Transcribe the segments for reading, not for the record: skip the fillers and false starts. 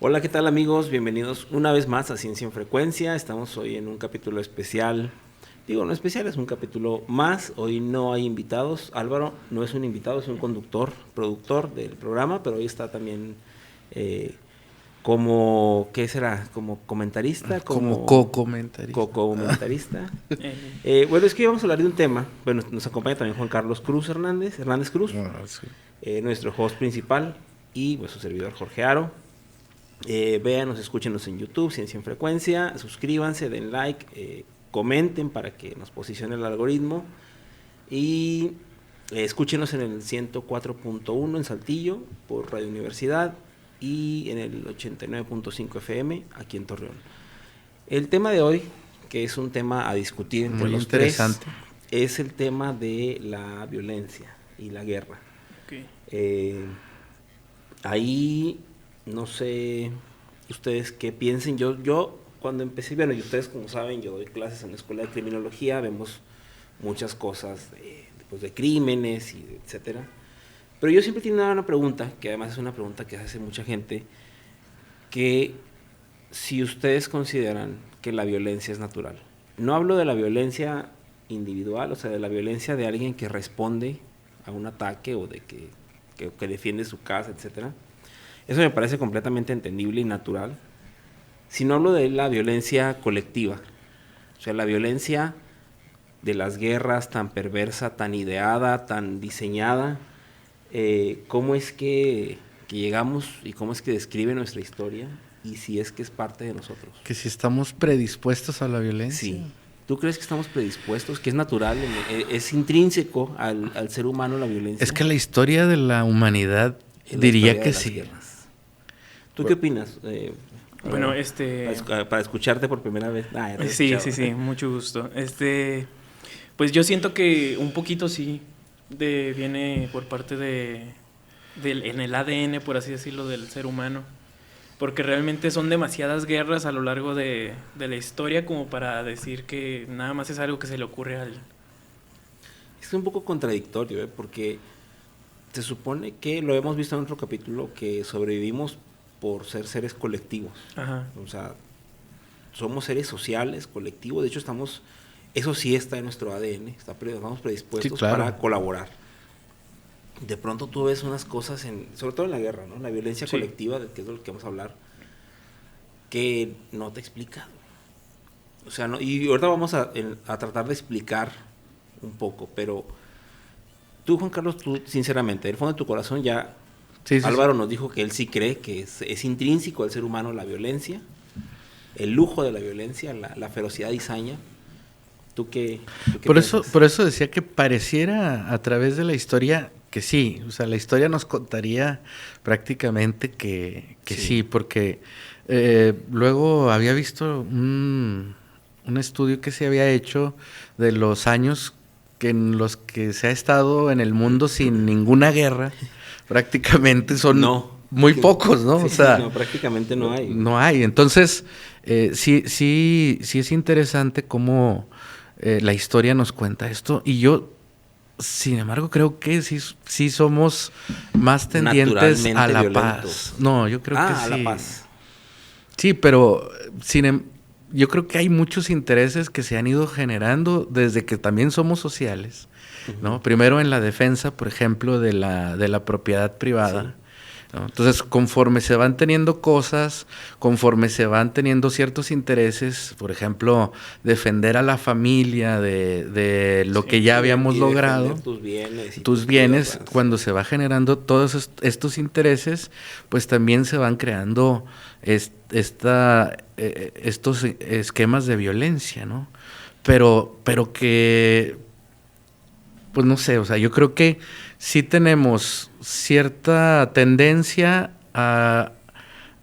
Hola, ¿qué tal amigos? Bienvenidos una vez más a Ciencia en Frecuencia. Estamos hoy en un capítulo especial. Digo, no especial, es un capítulo más. Hoy no hay invitados. Álvaro no es un invitado, es un conductor, productor del programa, pero hoy está también eh, como, ¿qué será? Como comentarista, Como como co-comentarista. co-comentarista. Bueno, es que vamos a hablar de un tema. Bueno, nos acompaña también Juan Carlos Cruz Hernández Cruz, Sí. nuestro host principal, y pues su servidor Jorge Aro. Véanos, escúchenos en YouTube, Ciencia en Frecuencia, suscríbanse, den like, comenten para que nos posicione el algoritmo y escúchenos en el 104.1 en Saltillo por Radio Universidad y en el 89.5 FM aquí en Torreón. El tema de hoy, que es un tema a discutir entre Muy los tres, interesante. es el tema de la violencia y la guerra. Okay. Eh, Ahí, no sé, ustedes qué piensen. Yo cuando empecé, bueno, y ustedes como saben, yo doy clases en la escuela de criminología, vemos muchas cosas pues, de crímenes y etcétera. Pero yo siempre tengo una pregunta, que además es una pregunta que hace mucha gente, que si ustedes consideran que la violencia es natural. No hablo de la violencia individual, o sea, de la violencia de alguien que responde a un ataque o de que defiende su casa, etcétera. Eso me parece completamente entendible y natural. Si no hablo de la violencia colectiva, o sea, la violencia de las guerras tan perversa, tan ideada, tan diseñada, cómo es que llegamos y cómo es que describe nuestra historia y si es que es parte de nosotros. Que si estamos predispuestos a la violencia. Sí. ¿Tú crees que estamos predispuestos, que es natural, es intrínseco al ser humano la violencia? Es que la historia de la humanidad En la diría historia que de las sí. guerras. ¿Tú qué opinas? Bueno, para escucharte por primera vez. Sí, mucho gusto. Pues yo siento que un poquito sí viene por parte en el ADN, por así decirlo, del ser humano. Porque realmente son demasiadas guerras a lo largo de la historia como para decir que nada más es algo que se le ocurre a alguien. Es un poco contradictorio, porque se supone que, lo hemos visto en otro capítulo, que sobrevivimos por ser seres colectivos. Ajá. O sea, somos seres sociales, colectivos. De hecho, eso sí está en nuestro ADN, estamos predispuestos, Sí, claro, para colaborar. De pronto tú ves unas cosas, sobre todo en la guerra, ¿no? La violencia Sí. colectiva, que es de lo que vamos a hablar, que no te explica. O sea, no, y ahorita vamos a tratar de explicar un poco, pero tú, Juan Carlos, tú sinceramente, del fondo de tu corazón ya, sí. Álvaro nos dijo que él sí cree que es intrínseco al ser humano la violencia, el lujo de la violencia, la ferocidad y saña. ¿Tú qué piensas? Por eso decía que pareciera a través de la historia que sí. O sea, la historia nos contaría prácticamente que sí, porque luego había visto un estudio que se había hecho de los años en los que se ha estado en el mundo sin ninguna guerra, prácticamente son muy pocos, ¿no? Sí, o sea, no, prácticamente no hay. No hay. Entonces, sí es interesante cómo la historia nos cuenta esto. Y yo, sin embargo, creo que sí somos más tendientes a la paz. No, yo creo que sí. A la paz. Sí, pero yo creo que hay muchos intereses que se han ido generando desde que también somos sociales, ¿no? Uh-huh. Primero en la defensa, por ejemplo, de la propiedad privada. Sí. ¿No? Entonces, conforme se van teniendo cosas, conforme se van teniendo ciertos intereses, por ejemplo, defender a la familia de lo que ya habíamos logrado, tus bienes, cuando se va generando todos estos intereses, pues también se van creando estos esquemas de violencia, ¿no? Pero que, pues no sé, o sea, yo creo que sí tenemos cierta tendencia a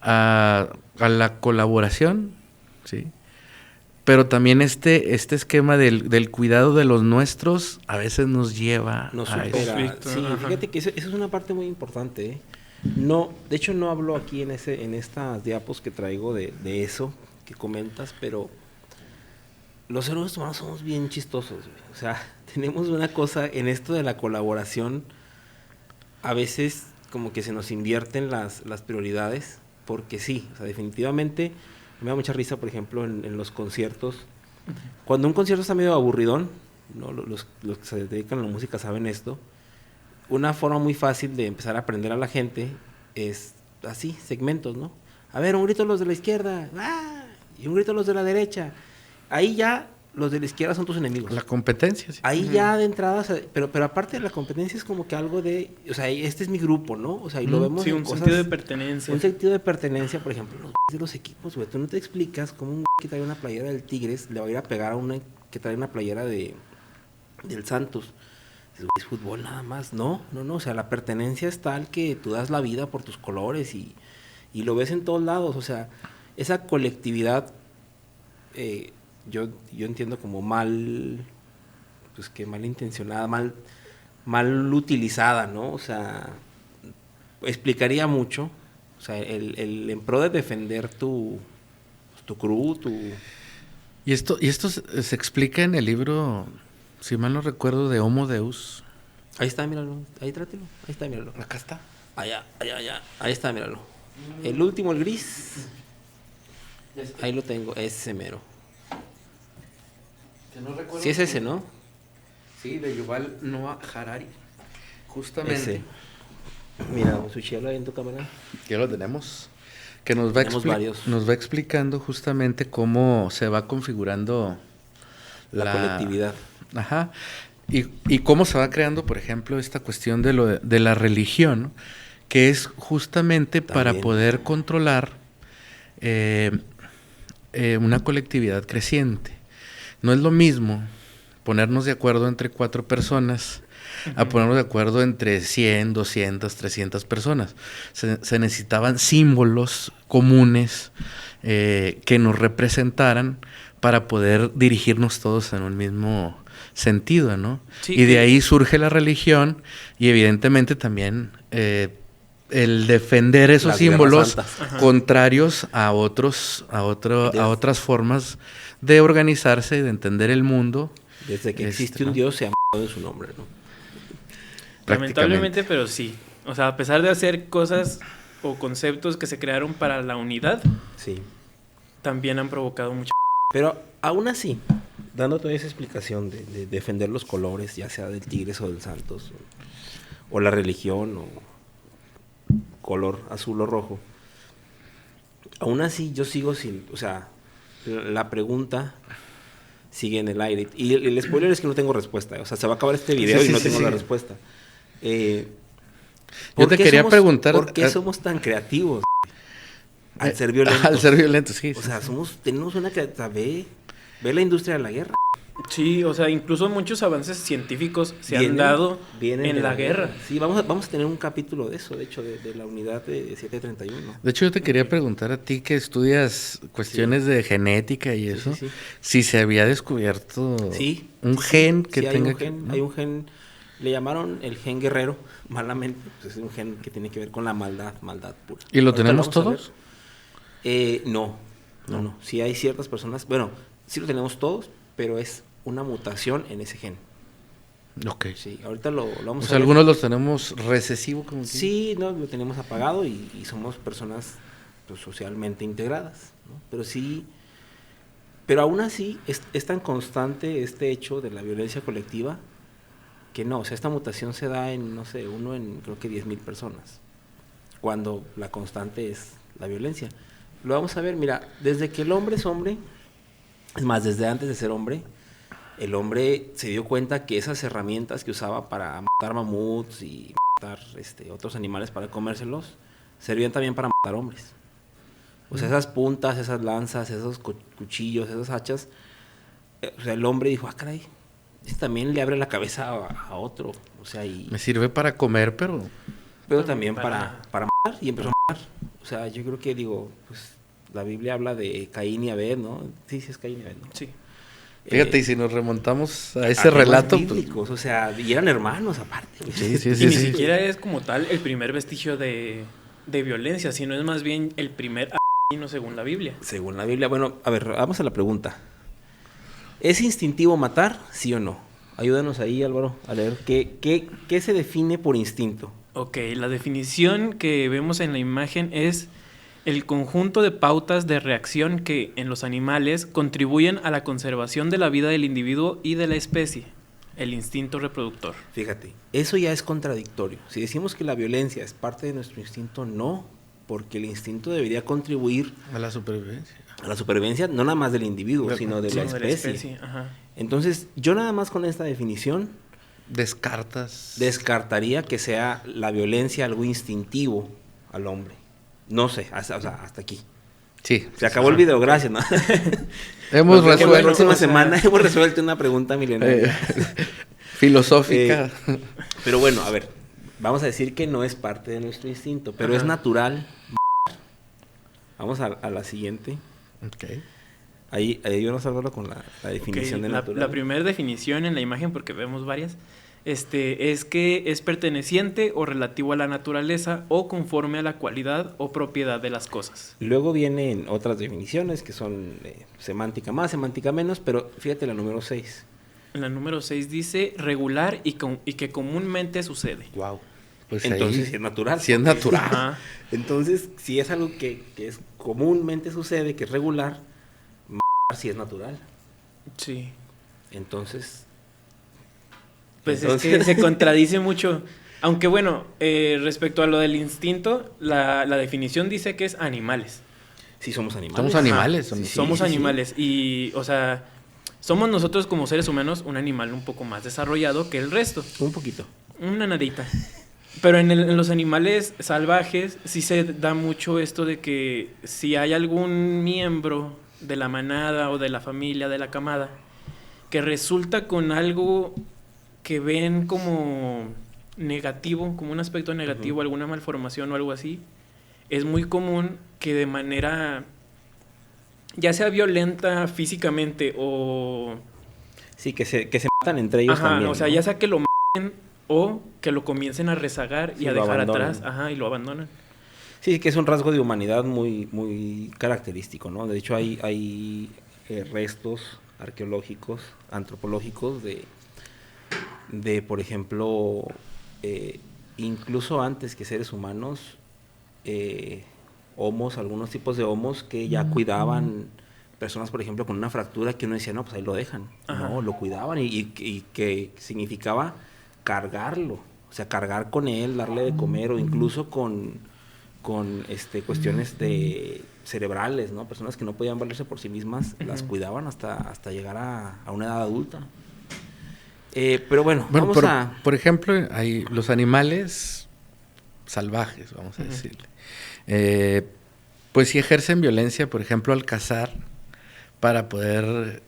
la colaboración, ¿sí? Pero también este esquema del cuidado de los nuestros a veces nos lleva a eso. Sí, fíjate que eso es una parte muy importante, ¿eh? No, de hecho no hablo aquí en estas diapos que traigo de eso que comentas, pero los seres humanos somos bien chistosos, güey. O sea, tenemos una cosa en esto de la colaboración, a veces como que se nos invierten las prioridades porque sí, o sea, definitivamente me da mucha risa, por ejemplo, en los conciertos. Cuando un concierto está medio aburridón, ¿no? Los que se dedican a la música saben esto. Una forma muy fácil de empezar a aprender a la gente es así, segmentos, ¿no? A ver, un grito a los de la izquierda, ¡ah! Y un grito a los de la derecha. Ahí ya los de la izquierda son tus enemigos. La competencia, sí. Ahí ya de entrada, o sea, pero aparte de la competencia es como que algo de, o sea, este es mi grupo, ¿no? O sea, y lo vemos sí, en un cosas, sentido de pertenencia. un sentido de pertenencia, por ejemplo, de los equipos, güey. Tú no te explicas cómo un que trae una playera del Tigres le va a ir a pegar a una que trae una playera del Santos. Es fútbol nada más. No, o sea, la pertenencia es tal que tú das la vida por tus colores y lo ves en todos lados. O sea, esa colectividad, yo entiendo como mal, pues que mal intencionada, mal utilizada, ¿no? O sea, explicaría mucho. O sea, el en pro de defender tu crew, Y esto se explica en el libro, si mal no recuerdo, de Homo Deus. Ahí está, míralo. Ahí trátelo. Ahí está, míralo. Acá está. Allá. Ahí está, míralo. El último, el gris. Ahí lo tengo, ese mero. No Sí es ese, ¿no? Sí, de Yuval Noah Harari. Justamente. Ese. Mira, Suchielo ahí en tu cámara. Ya lo tenemos. Que nos va, Varios. nos va explicando justamente cómo se va configurando La colectividad. Ajá. Y cómo se va creando, por ejemplo, esta cuestión de la religión, que es justamente para poder controlar una colectividad creciente. No es lo mismo ponernos de acuerdo entre 4 personas a ponernos de acuerdo entre 100, 200, 300 personas. Se necesitaban símbolos comunes que nos representaran para poder dirigirnos todos en un mismo sentido, ¿no? Sí, y de ahí surge la religión y evidentemente también el defender esos símbolos contrarios a otras formas de organizarse y de entender el mundo. Desde que existe un Dios se ha de su nombre, ¿no? Lamentablemente, pero sí. O sea, a pesar de hacer cosas o conceptos que se crearon para la unidad, sí, también han provocado mucho. Pero aún así, dando toda esa explicación de defender los colores, ya sea del Tigres o del Santos, o la religión, o color azul o rojo, aún así yo sigo sin, o sea, la pregunta sigue en el aire. Y el spoiler es que no tengo respuesta. O sea, se va a acabar este video y no tengo la respuesta. Yo te quería preguntar... ¿Por qué somos tan creativos al ser violentos? Al ser violentos, sí. O sea, tenemos una creatividad... Ve la industria de la guerra. Sí, o sea, incluso muchos avances científicos se han dado en la guerra. Sí, vamos a tener un capítulo de eso, de hecho, de la unidad de 731. De hecho, yo te quería preguntar a ti que estudias cuestiones de genética y eso, si se había descubierto un gen que tenga... Hay un gen, le llamaron el gen guerrero, malamente, pues es un gen que tiene que ver con la maldad pura. ¿Y lo tenemos todos? No. Sí hay ciertas personas, bueno, sí lo tenemos todos, pero es una mutación en ese gen. Ok. Sí, ahorita lo vamos a ver. Algunos los tenemos recesivo, como que... Sí, no, lo tenemos apagado y somos personas pues, socialmente integradas, ¿no? Pero sí, pero aún así es tan constante este hecho de la violencia colectiva que no, o sea, esta mutación se da en, no sé, uno en creo que 10,000 personas, cuando la constante es la violencia. Lo vamos a ver, mira, desde que el hombre es hombre, es más, desde antes de ser hombre, el hombre se dio cuenta que esas herramientas que usaba para matar mamuts y matar otros animales para comérselos, servían también para matar hombres. O sea, esas puntas, esas lanzas, esos cuchillos, esas hachas, o sea, el hombre dijo, caray, esto también le abre la cabeza a otro. O sea, y me sirve para comer, pero también para matar, y empezó a matar. O sea, yo creo que, pues, la Biblia habla de Caín y Abel, ¿no? Sí, es Caín y Abel, ¿no? Sí. Fíjate, y si nos remontamos a ese relato... bíblicos, o sea, y eran hermanos aparte. Sí, y ni siquiera es como tal el primer vestigio de violencia, sino es más bien el primer asesino según la Biblia. Según la Biblia. Bueno, a ver, vamos a la pregunta. ¿Es instintivo matar, sí o no? Ayúdanos ahí, Álvaro, a leer. ¿Qué se define por instinto? Ok, la definición que vemos en la imagen es el conjunto de pautas de reacción que en los animales contribuyen a la conservación de la vida del individuo y de la especie, el instinto reproductor. Fíjate, eso ya es contradictorio. Si decimos que la violencia es parte de nuestro instinto, no, porque el instinto debería contribuir A la supervivencia. a la supervivencia, no nada más del individuo, sino de la especie. Ajá. Entonces, yo nada más con esta definición descartaría que sea la violencia algo instintivo al hombre. No sé, hasta aquí. Sí. Se acabó el video, gracias, ¿no? Hemos resuelto. La próxima semana hemos resuelto una pregunta milenaria. Filosófica. Pero bueno, a ver, vamos a decir que no es parte de nuestro instinto, pero es natural. Vamos a la siguiente. Okay. Ahí vamos a hablarlo con la definición de natural. La primera definición en la imagen, porque vemos varias, es que es perteneciente o relativo a la naturaleza o conforme a la cualidad o propiedad de las cosas. Luego vienen otras definiciones que son semántica más, semántica menos, pero fíjate la número 6. La número 6 dice regular y que comúnmente sucede. Wow. Pues entonces ahí, sí es natural. sí es natural. Ajá. Entonces, si es algo que es comúnmente sucede, que es regular, sí es natural. Sí. Entonces es que se contradice mucho. Aunque bueno, respecto a lo del instinto, la definición dice que es animales. Sí, somos animales. Somos animales. Somos animales. Y, o sea, somos nosotros como seres humanos un animal un poco más desarrollado que el resto. Un poquito. Una nadita. Pero en los animales salvajes sí se da mucho esto de que si hay algún miembro de la manada o de la familia, de la camada, que resulta con algo que ven como negativo, como un aspecto negativo, alguna malformación o algo así, es muy común que de manera, ya sea violenta físicamente o... Sí, que se matan entre ellos también. O sea, ¿no? ya sea que lo maten o que lo comiencen a rezagar y a dejar atrás, y lo abandonan. Sí, que es un rasgo de humanidad muy, muy característico, ¿no? De hecho, hay restos arqueológicos, antropológicos de por ejemplo, incluso antes que seres humanos, homos, algunos tipos de homos que ya cuidaban personas, por ejemplo, con una fractura que uno decía, no, pues ahí lo dejan. Ajá. No, lo cuidaban y que significaba cargarlo, o sea, cargar con él, darle de comer o incluso con cuestiones cerebrales, ¿no? Personas que no podían valerse por sí mismas, las cuidaban hasta llegar a una edad adulta. Pero bueno, vamos por ejemplo, hay los animales salvajes, vamos a decirle. Pues sí ejercen violencia, por ejemplo, al cazar para poder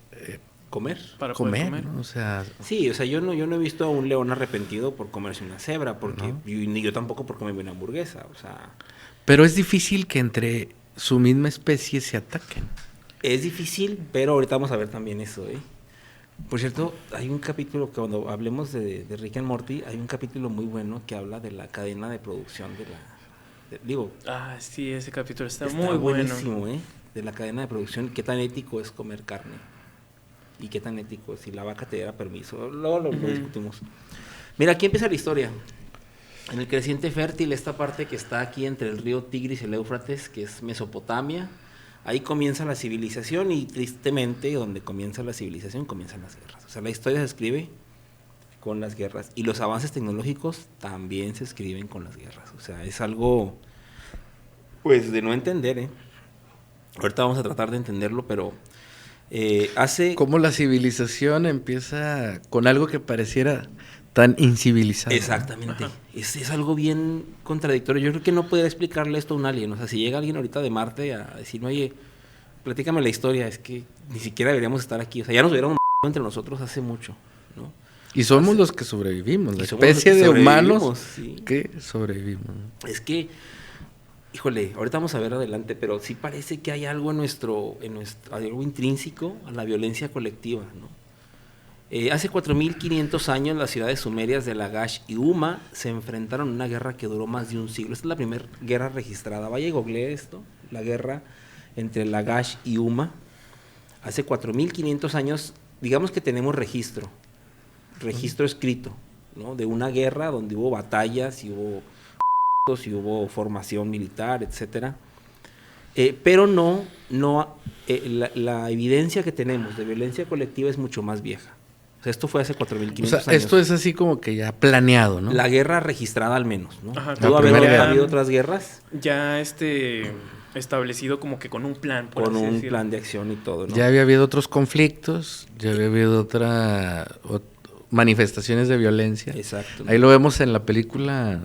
comer. Para comer, poder comer. ¿no? O sea, sí, o sea, yo no he visto a un león arrepentido por comerse una cebra, porque ¿no? Ni yo tampoco por comerme una hamburguesa, o sea... Pero es difícil que entre su misma especie se ataquen. Es difícil, pero ahorita vamos a ver también eso, Por cierto, hay un capítulo, que cuando hablemos de Rick and Morty, hay un capítulo muy bueno que habla de la cadena de producción sí, ese capítulo está muy buenísimo, bueno. De la cadena de producción, qué tan ético es comer carne y qué tan ético es si la vaca te diera permiso. Luego lo discutimos. Mira, aquí empieza la historia. En el creciente fértil, esta parte que está aquí entre el río Tigris y el Éufrates, que es Mesopotamia, ahí comienza la civilización y tristemente donde comienza la civilización comienzan las guerras. O sea, la historia se escribe con las guerras y los avances tecnológicos también se escriben con las guerras. O sea, es algo pues de no entender, Ahorita vamos a tratar de entenderlo, pero Cómo la civilización empieza con algo que pareciera tan incivilizado. Exactamente. Es algo bien contradictorio. Yo creo que no podría explicarle esto a un alien. O sea, si llega alguien ahorita de Marte a decir, oye, platícame la historia, es que ni siquiera deberíamos estar aquí. O sea, ya nos hubiéramos entre nosotros hace mucho, ¿no? Y somos los que sobrevivimos, la especie de humanos que sobrevivimos. Es que, híjole, ahorita vamos a ver adelante, pero sí parece que hay algo algo intrínseco a la violencia colectiva, ¿no? Hace 4.500 años las ciudades sumerias de Lagash y Uma se enfrentaron a una guerra que duró más de un siglo. Esta es la primera guerra registrada. Vaya y googleé esto, la guerra entre Lagash y Uma. Hace 4.500 años, digamos que tenemos registro escrito, ¿no? De una guerra donde hubo batallas y hubo formación militar, etcétera. Pero la evidencia que tenemos de violencia colectiva es mucho más vieja. O sea, esto fue hace 4.500 años. Esto es así como que ya planeado, ¿no? La guerra registrada al menos, ¿no? Ajá, Pudo haber habido otras guerras. Ya establecido como que con un plan, por con así un decirlo. plan de acción y todo, ¿no? Ya había habido otros conflictos, ya había habido manifestaciones de violencia. Exacto. ¿no? Ahí lo vemos en la película,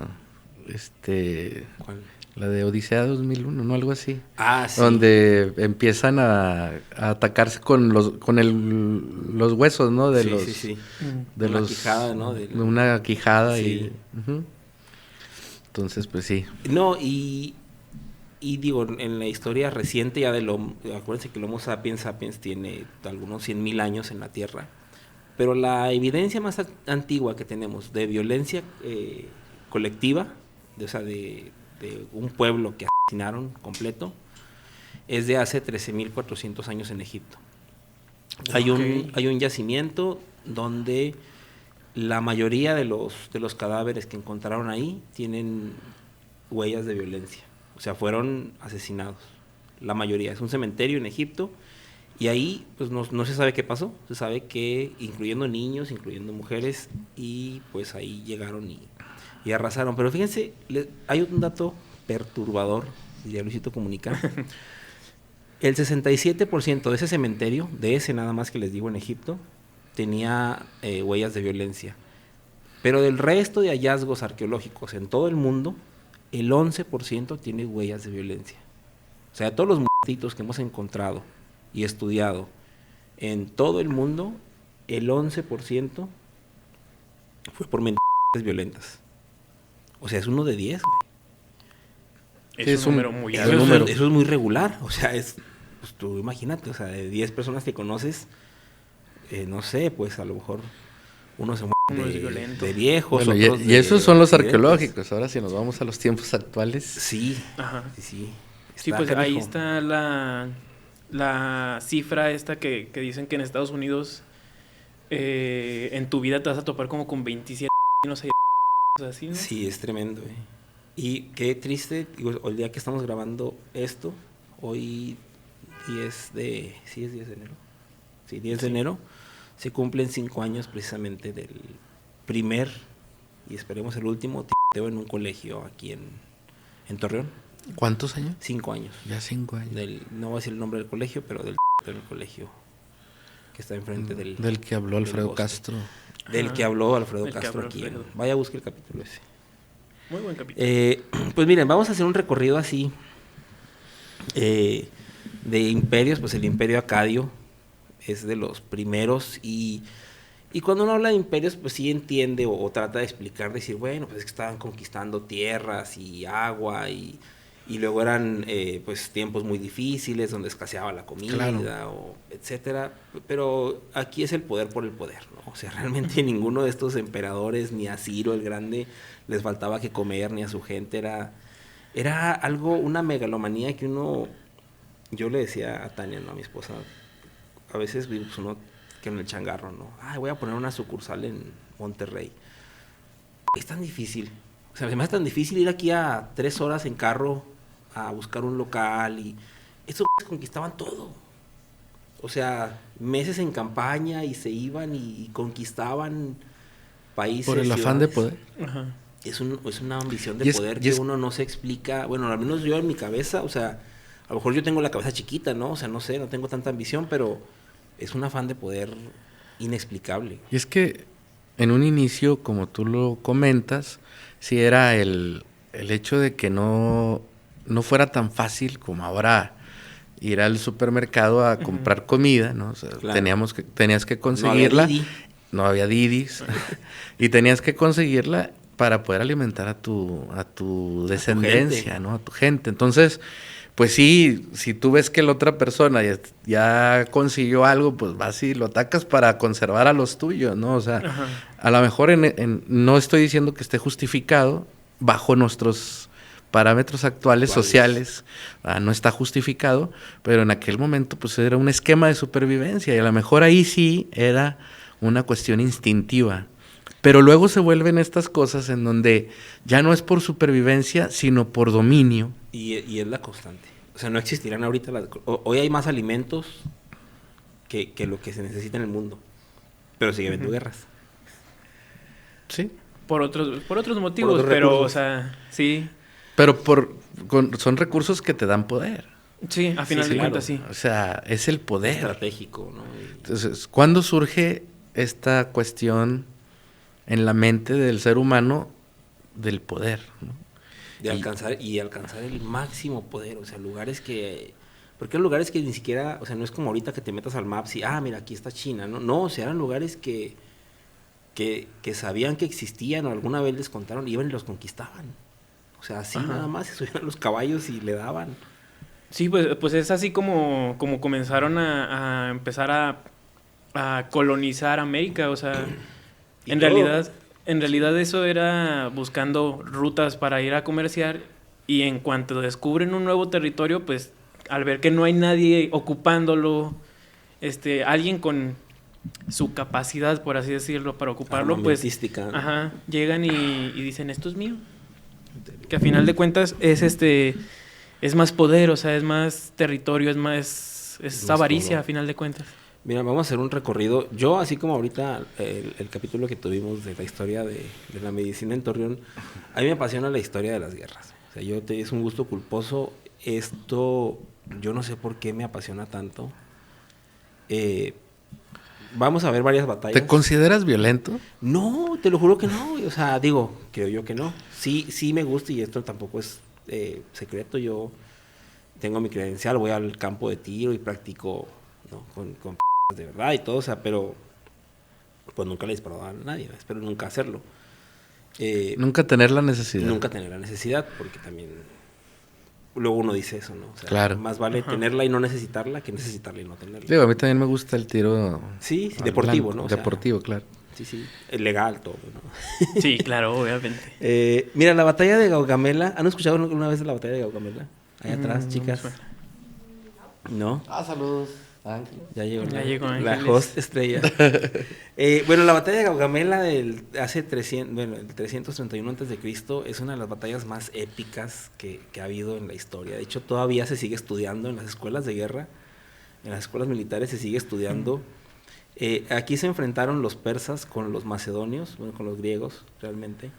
¿Cuál? la de Odisea 2001, ¿no? Algo así. Ah, sí. Donde empiezan a atacarse con los huesos, ¿no? De sí. De una quijada, ¿no? Una quijada sí. Uh-huh. Entonces, pues sí. No, y digo, en la historia reciente ya acuérdense que el Homo sapiens tiene algunos 100.000 años en la Tierra, pero la evidencia más antigua que tenemos de violencia colectiva, de un pueblo que asesinaron completo, es de hace 13.400 años en Egipto. Hay un yacimiento donde la mayoría de los cadáveres que encontraron ahí tienen huellas de violencia. O sea, fueron asesinados. La mayoría. Es un cementerio en Egipto. Y ahí, pues, no se sabe qué pasó. Se sabe que, incluyendo niños, incluyendo mujeres, y pues ahí llegaron y arrasaron. Pero fíjense, hay un dato perturbador, diría Luisito Comunica. El 67% de ese cementerio, de ese nada más que les digo en Egipto, tenía huellas de violencia. Pero del resto de hallazgos arqueológicos en todo el mundo, el 11% tiene huellas de violencia. O sea, todos los muertitos que hemos encontrado y estudiado en todo el mundo, el 11% fue por mentiras violentas. O sea, es 1 de 10. Es un número muy alto. alto. Eso es muy regular. O sea, pues tú imagínate, o sea, de 10 personas que conoces, no sé, pues a lo mejor uno se muere de viejos. Bueno, y esos son los arqueológicos. Ahora si nos vamos a los tiempos actuales. Sí, ajá. Sí, pues canijo. ahí está la cifra esta que dicen que en Estados Unidos en tu vida te vas a topar como con 27 así, ¿no? Sí, es tremendo. Y qué triste, digo, el día que estamos grabando esto, hoy 10 de... ¿Sí es 10 de enero? Sí, 10 de enero, se cumplen 5 años precisamente del primer, y esperemos el último, tiroteo en un colegio aquí en Torreón. ¿Cuántos años? 5 años. Ya 5 años. No voy a decir el nombre del colegio, pero del colegio que está enfrente del que habló Alfredo Castro. Del que habló Alfredo Castro aquí. Vaya a buscar el capítulo ese. Muy buen capítulo. Pues miren, vamos a hacer un recorrido así de imperios. Pues el imperio acadio es de los primeros y cuando uno habla de imperios, pues sí entiende o trata de explicar, decir, bueno, pues es que estaban conquistando tierras y agua y luego eran pues tiempos muy difíciles donde escaseaba la comida, claro, etcétera. Pero aquí es el poder por el poder, ¿no? O sea, realmente ninguno de estos emperadores, ni a Ciro el Grande, les faltaba que comer, ni a su gente. Era algo, una megalomanía que yo le decía a Tania, ¿no? A mi esposa, a veces vimos uno que en el changarro, ¿no? Voy a poner una sucursal en Monterrey. Es tan difícil. O sea, se me hace tan difícil ir aquí a 3 horas en carro a buscar un local y estos conquistaban todo. O sea, meses en campaña y se iban y conquistaban países. Por el afán de poder. Ajá. Es una ambición de poder que uno no se explica. Bueno, al menos yo en mi cabeza, o sea, a lo mejor yo tengo la cabeza chiquita, ¿no? O sea, no sé, no tengo tanta ambición, pero es un afán de poder inexplicable. Y es que en un inicio, como tú lo comentas, sí era el hecho de que no fuera tan fácil como ahora ir al supermercado a comprar comida, ¿no? O sea, claro, tenías que conseguirla. No había Didis. Y tenías que conseguirla para poder alimentar a tu descendencia, ¿no? A tu gente. Entonces, pues sí, si tú ves que la otra persona ya consiguió algo, pues vas y lo atacas para conservar a los tuyos, ¿no? O sea, ajá, a lo mejor no estoy diciendo que esté justificado bajo nuestros parámetros actuales sociales, no está justificado, pero en aquel momento pues era un esquema de supervivencia y a lo mejor ahí sí era una cuestión instintiva. Pero luego se vuelven estas cosas en donde ya no es por supervivencia, sino por dominio. Y es la constante. o sea, no existirán ahorita hoy hay más alimentos que lo que se necesita en el mundo, pero sigue habiendo guerras. Sí. Por otros motivos, otros pero, recursos. o sea, sí. Pero son recursos que te dan poder. Sí, a final Sí, de claro. cuentas, sí. O sea, es el poder. Estratégico, ¿no? Entonces, ¿cuándo surge esta cuestión en la mente del ser humano del poder, ¿no? De alcanzar el máximo poder, o sea, lugares que... Porque eran lugares que ni siquiera, o sea, no es como ahorita que te metas al Maps y, mira, aquí está China, ¿no? No, o sea, eran lugares que sabían que existían o alguna vez les contaron, iban y los conquistaban. O sea, así nada más se subían a los caballos y le daban. Sí, pues es así como comenzaron a empezar a colonizar América, o sea, en realidad eso era buscando rutas para ir a comerciar, y en cuanto descubren un nuevo territorio, pues al ver que no hay nadie ocupándolo, alguien con su capacidad, por así decirlo, para ocuparlo, pues llegan y dicen, esto es mío. Que a final de cuentas es más poder, o sea, es más territorio, es avaricia a final de cuentas. Mira, vamos a hacer un recorrido. Yo, así como ahorita el capítulo que tuvimos de la historia de la medicina en Torreón, a mí me apasiona la historia de las guerras. O sea, es un gusto culposo. Esto, yo no sé por qué me apasiona tanto. Vamos a ver varias batallas. ¿Te consideras violento? No, te lo juro que no. O sea, digo, creo yo que no. Sí me gusta, y esto tampoco es secreto. Yo tengo mi credencial, voy al campo de tiro y practico, ¿no? con de verdad y todo, o sea, pero pues nunca le he disparado a nadie, espero nunca hacerlo. Nunca tener la necesidad. Nunca tener la necesidad, porque también luego uno dice eso, ¿no? O sea, claro. Más vale tenerla y no necesitarla que necesitarla y no tenerla. Digo, a mí también me gusta el tiro. Sí, deportivo, blanco, ¿no? O deportivo, claro. Sí, es legal todo, ¿no? Sí, claro, obviamente. Mira, la batalla de Gaugamela, ¿han escuchado alguna vez de la batalla de Gaugamela? Allá atrás, chicas. ¿No? Saludos, Ángel. Ya llegó Ángeles. la host estrella. Bueno, la batalla de Gaugamela hace 331 a.C. es una de las batallas más épicas que ha habido en la historia. De hecho, todavía se sigue estudiando en las escuelas de guerra, en las escuelas militares se sigue estudiando. Aquí se enfrentaron los persas con los macedonios, bueno, con los griegos, realmente.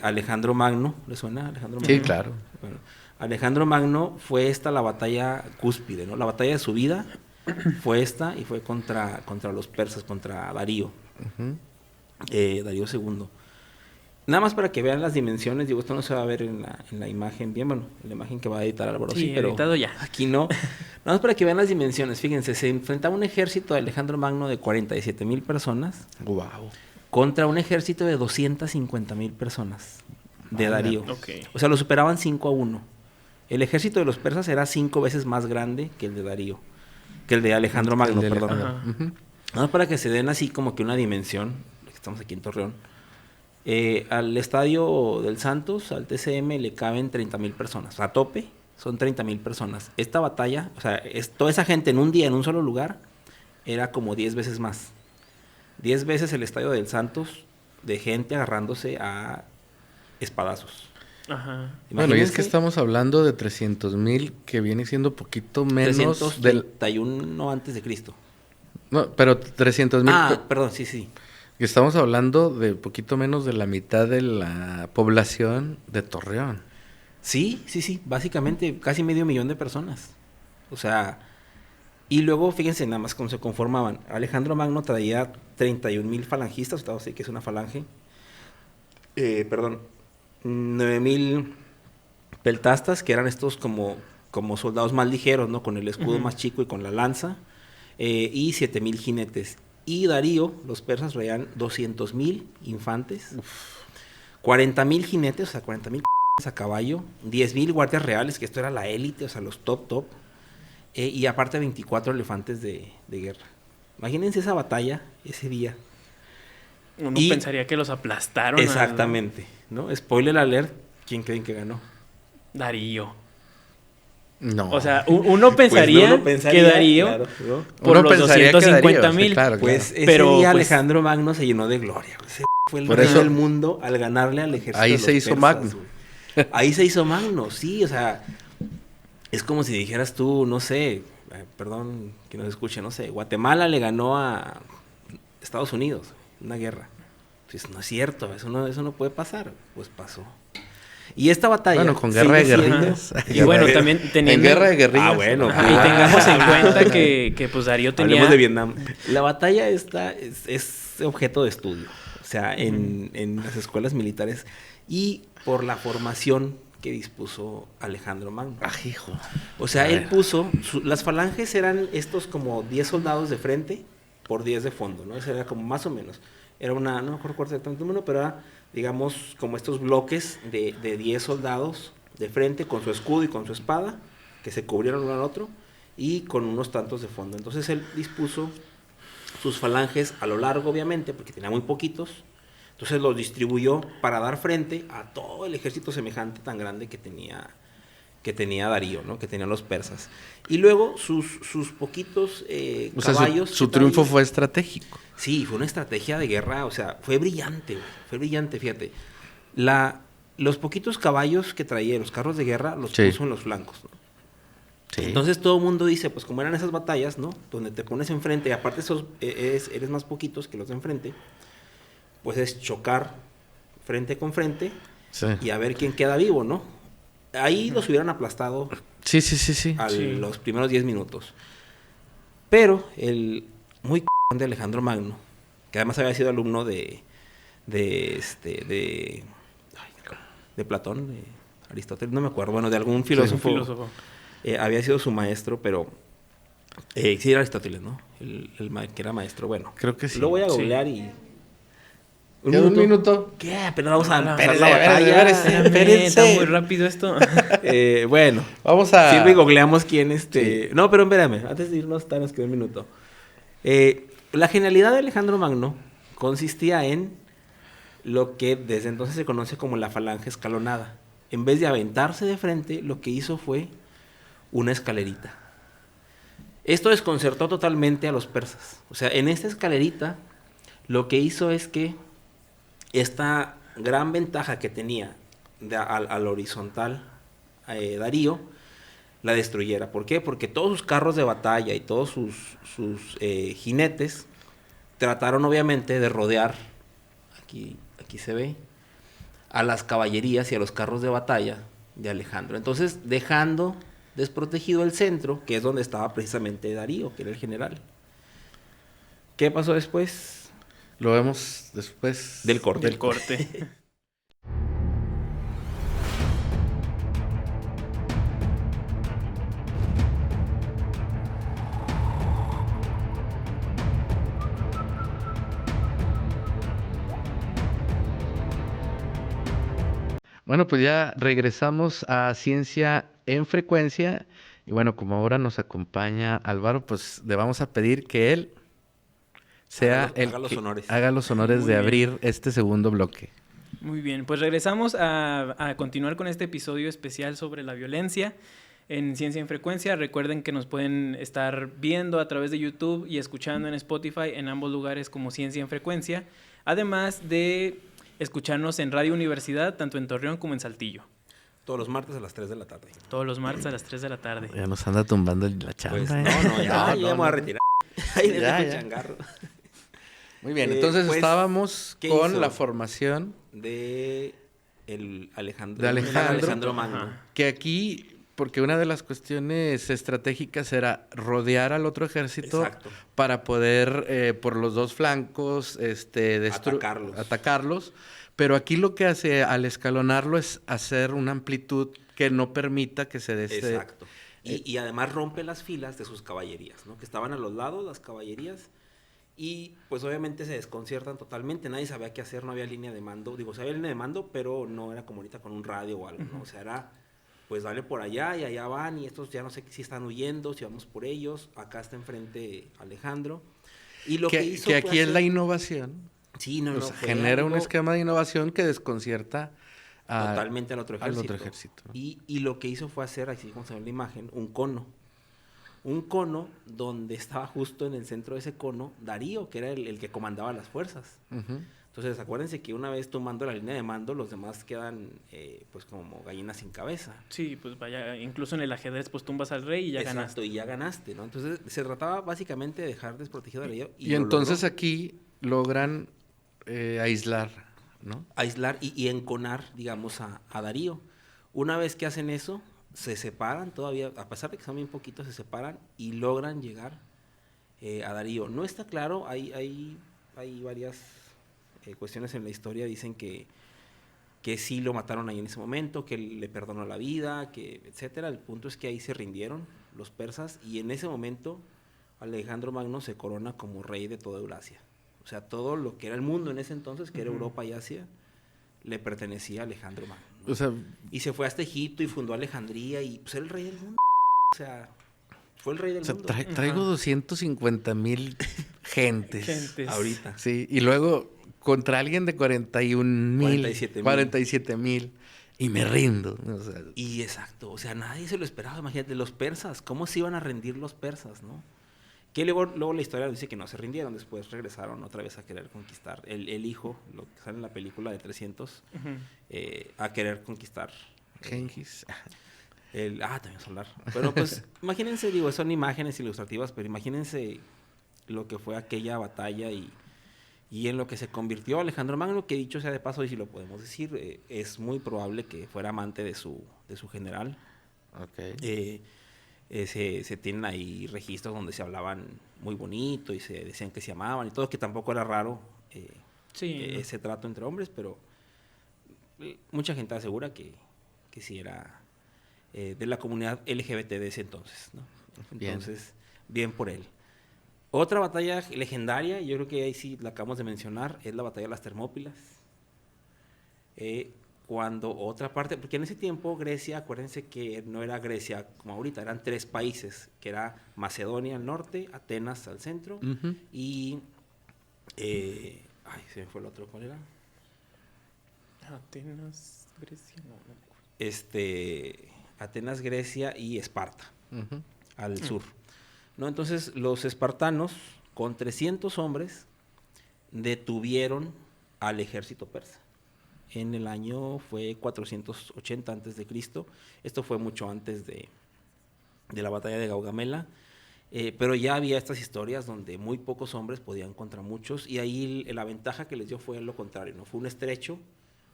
Alejandro Magno, ¿le suena Alejandro Magno? Sí, claro. Bueno, Alejandro Magno fue esta la batalla cúspide, ¿no? La batalla de su vida fue esta, y fue contra los persas, contra Darío. Darío II. Nada más para que vean las dimensiones, digo, esto no se va a ver en la imagen bien, bueno, en la imagen que va a editar Álvaro, sí, pero editado ya. Aquí no. Nada más para que vean las dimensiones, fíjense, se enfrentaba un ejército de Alejandro Magno de 47,000 personas. Wow. Contra un ejército de 250,000 personas de Darío. Okay. O sea, lo superaban 5-1. El ejército de los persas era 5 veces más grande que el de Darío, que el de Alejandro Magno, perdón. Nada más para que se den así como que una dimensión, estamos aquí en Torreón. Al estadio del Santos, al TCM, le caben 30,000 personas. A tope son 30,000 personas. Esta batalla, o sea, toda esa gente en un día, en un solo lugar, era como 10 veces más. 10 veces el estadio del Santos de gente agarrándose a espadazos. Ajá. Bueno, y es que estamos hablando de 300,000, que viene siendo poquito menos 331 antes de Cristo. No, pero 300,000. Perdón, sí. Estamos hablando de poquito menos de la mitad de la población de Torreón. Sí, básicamente casi 500,000 de personas. O sea, y luego fíjense nada más cómo se conformaban. Alejandro Magno traía 31,000 falangistas, usted sabe que es una falange. 9,000 peltastas, que eran estos como soldados más ligeros, ¿no? Con el escudo más chico y con la lanza. Y 7,000 jinetes. Y Darío, los persas, traían 200,000 infantes, 40,000 jinetes, o sea, 40,000 a caballo, 10,000 guardias reales, que esto era la élite, o sea, los top, y aparte 24 elefantes de guerra. Imagínense esa batalla, ese día. Uno pensaría que los aplastaron. Exactamente, ¿no? Spoiler alert, ¿quién creen que ganó? Darío. No. O sea, uno pensaría, que Darío, claro, ¿no? Por los 250,000. Sí, claro. Pues ese día Alejandro Magno se llenó de gloria. Ese fue el rey del mundo al ganarle al ejército ahí de los se hizo persas, Magno. Ahí se hizo Magno, sí, o sea, Es como si dijeras tú, no sé, perdón que nos escuche, no sé, Guatemala le ganó a Estados Unidos una guerra. Entonces, no es cierto, eso no puede pasar. Pues pasó. Y esta batalla... Bueno, con guerra de sigue siendo- guerrillas. Y bueno, también teniendo... En guerra de guerrillas. Ah, bueno. Ajá, y tengamos en cuenta que pues Darío tenía... Hablemos de Vietnam. La batalla esta es objeto de estudio, o sea, en las escuelas militares y por la formación que dispuso Alejandro Magno. Ah, hijo. O sea, A él ver. puso, las falanges eran estos como 10 soldados de frente por 10 de fondo, ¿no? Eso era como más o menos. Era una, no me acuerdo cuál exactamente el número, pero era, digamos, como estos bloques de 10 soldados de frente con su escudo y con su espada, que se cubrieron uno al otro, y con unos tantos de fondo. Entonces él dispuso sus falanges a lo largo, obviamente, porque tenía muy poquitos. Entonces los distribuyó para dar frente a todo el ejército semejante tan grande que tenía Darío, ¿no? Que tenían los persas. Y luego sus poquitos O sea, caballos... su que triunfo traía- fue estratégico. Sí, fue una estrategia de guerra, o sea, fue brillante, güey, fue brillante, fíjate. Los poquitos caballos que traía, los carros de guerra, los Sí. puso en los flancos, ¿no? Sí. Entonces todo el mundo dice, pues como eran esas batallas, ¿no? Donde te pones enfrente, y aparte eres más poquitos que los de enfrente, pues es chocar frente con frente Sí. y a ver quién queda vivo, ¿no? Ahí los hubieran aplastado Sí, sí, sí, sí. a Sí. los primeros 10 minutos. Pero el muy de Alejandro Magno, que además había sido alumno de Platón, de Aristóteles, no me acuerdo, bueno, de algún filósofo, filósofo. había sido su maestro, pero sí era Aristóteles, ¿no? Que era maestro, bueno. Creo que sí. Lo voy a Sí. googlear y... ¿Queda un minuto? ¿Qué? Pero vamos a Hola. empezar la Espérese, batalla. espérese. Espérame, está Espérense. muy rápido esto. Bueno, Vamos a... sirve y googleamos quién No, pero espérame, antes de irnos, nos queda un minuto. La genialidad de Alejandro Magno consistía en lo que desde entonces se conoce como la falange escalonada. En vez de aventarse de frente, lo que hizo fue una escalerita. Esto desconcertó totalmente a los persas. O sea, en esta escalerita, lo que hizo es que esta gran ventaja que tenía al horizontal Darío, la destruyera. ¿Por qué? Porque todos sus carros de batalla y todos sus jinetes trataron obviamente de rodear, aquí se ve, a las caballerías y a los carros de batalla de Alejandro. Entonces, dejando desprotegido el centro, que es donde estaba precisamente Darío, que era el general. ¿Qué pasó después? Lo vemos después... Del corte. Del corte. Bueno, pues ya regresamos a Ciencia en Frecuencia. Y bueno, como ahora nos acompaña Álvaro, pues le vamos a pedir que él sea Haga los honores. haga los honores Muy de bien. abrir este segundo bloque. Muy bien, pues regresamos a continuar con este episodio especial sobre la violencia en Ciencia en Frecuencia. Recuerden que nos pueden estar viendo a través de YouTube y escuchando en Spotify en ambos lugares como Ciencia en Frecuencia, además de escucharnos en Radio Universidad, tanto en Torreón como en Saltillo, Todos los martes a las 3 de la tarde. todos los martes a las 3 de la tarde. Ya nos anda tumbando la chamba. Pues, ¿eh? no, ya, No, me voy a retirar. Ahí les Ya, dejo el ya. changarro. Muy bien, entonces Pues, estábamos ¿qué con hizo? la formación De el Alejandro, De Alejandro. Magno. Ajá. que aquí, porque una de las cuestiones estratégicas era rodear al otro ejército Exacto. para poder por los dos flancos atacarlos. Pero aquí lo que hace al escalonarlo es hacer una amplitud que no permita que se dé Exacto. Y además rompe las filas de sus caballerías, ¿no? Que estaban a los lados, las caballerías, y pues obviamente se desconciertan totalmente. Nadie sabía qué hacer, no había línea de mando. Digo, sí había línea de mando, pero no era como ahorita con un radio o algo, ¿no? O sea, era, pues dale por allá y allá van, y estos ya no sé si están huyendo, si vamos por ellos. Acá está enfrente Alejandro. Y lo que hizo que fue aquí es hacer- la innovación. Sí, no, O no, sea, fue genera un algo esquema de innovación que desconcierta totalmente al otro ejército. ¿no? Y lo que hizo fue hacer, así como se ve en la imagen, un cono. Un cono donde estaba justo en el centro de ese cono Darío, que era el que comandaba las fuerzas. Ujú. Entonces, acuérdense que una vez tomando la línea de mando, los demás quedan pues como gallinas sin cabeza. Sí, pues vaya, incluso en el ajedrez pues tumbas al rey y ya Exacto, ganaste. y ya ganaste, ¿no? Entonces, se trataba básicamente de dejar desprotegido al rey. Y entonces aquí logran aislar, ¿no? Aislar y enconar, digamos, a Darío. Una vez que hacen eso, se separan todavía, a pesar de que son bien poquitos, se separan y logran llegar a Darío. No está claro, hay varias cuestiones en la historia, dicen que sí lo mataron ahí en ese momento, que le perdonó la vida, que etcétera. El punto es que ahí se rindieron los persas y en ese momento Alejandro Magno se corona como rey de toda Eurasia. O sea, todo lo que era el mundo en ese entonces, que era Europa y Asia, le pertenecía a Alejandro Magno, ¿no? O sea, y se fue hasta Egipto y fundó Alejandría y pues era el rey del mundo. O sea, fue el rey del mundo. Traigo 250,000 gentes. Ahorita. Sí, y luego contra alguien de 41,000, 47,000 y me rindo. O sea, y exacto, o sea, nadie se lo esperaba. Imagínate, los persas, ¿cómo se iban a rendir los persas, no? Que luego la historia dice que no se rindieron, después regresaron otra vez a querer conquistar. El hijo, lo que sale en la película de 300, a querer conquistar. Gengis. También Solar. Pero pues, imagínense, digo, son imágenes ilustrativas, pero imagínense lo que fue aquella batalla y en lo que se convirtió Alejandro Magno, que dicho sea de paso, y si lo podemos decir, es muy probable que fuera amante de su general. Okay. Se tienen ahí registros donde se hablaban muy bonito y se decían que se amaban y todo, que tampoco era raro ese trato entre hombres, pero mucha gente asegura que sí era de la comunidad LGBT de ese entonces, ¿no? Entonces, bien por él. Otra batalla legendaria, yo creo que ahí sí la acabamos de mencionar, es la batalla de las Termópilas. Cuando otra parte, porque en ese tiempo Grecia, acuérdense que no era Grecia como ahorita, eran 3 países, que era Macedonia al norte, Atenas al centro, y se me fue el otro, ¿cuál era? Atenas, Grecia, no. Atenas, Grecia y Esparta, al sur. ¿No? Entonces los espartanos, con 300 hombres, detuvieron al ejército persa. En el año fue 480 antes de Cristo. Esto fue mucho antes de la batalla de Gaugamela. Pero ya había estas historias donde muy pocos hombres podían contra muchos, y ahí la ventaja que les dio fue lo contrario, ¿no? Fue un estrecho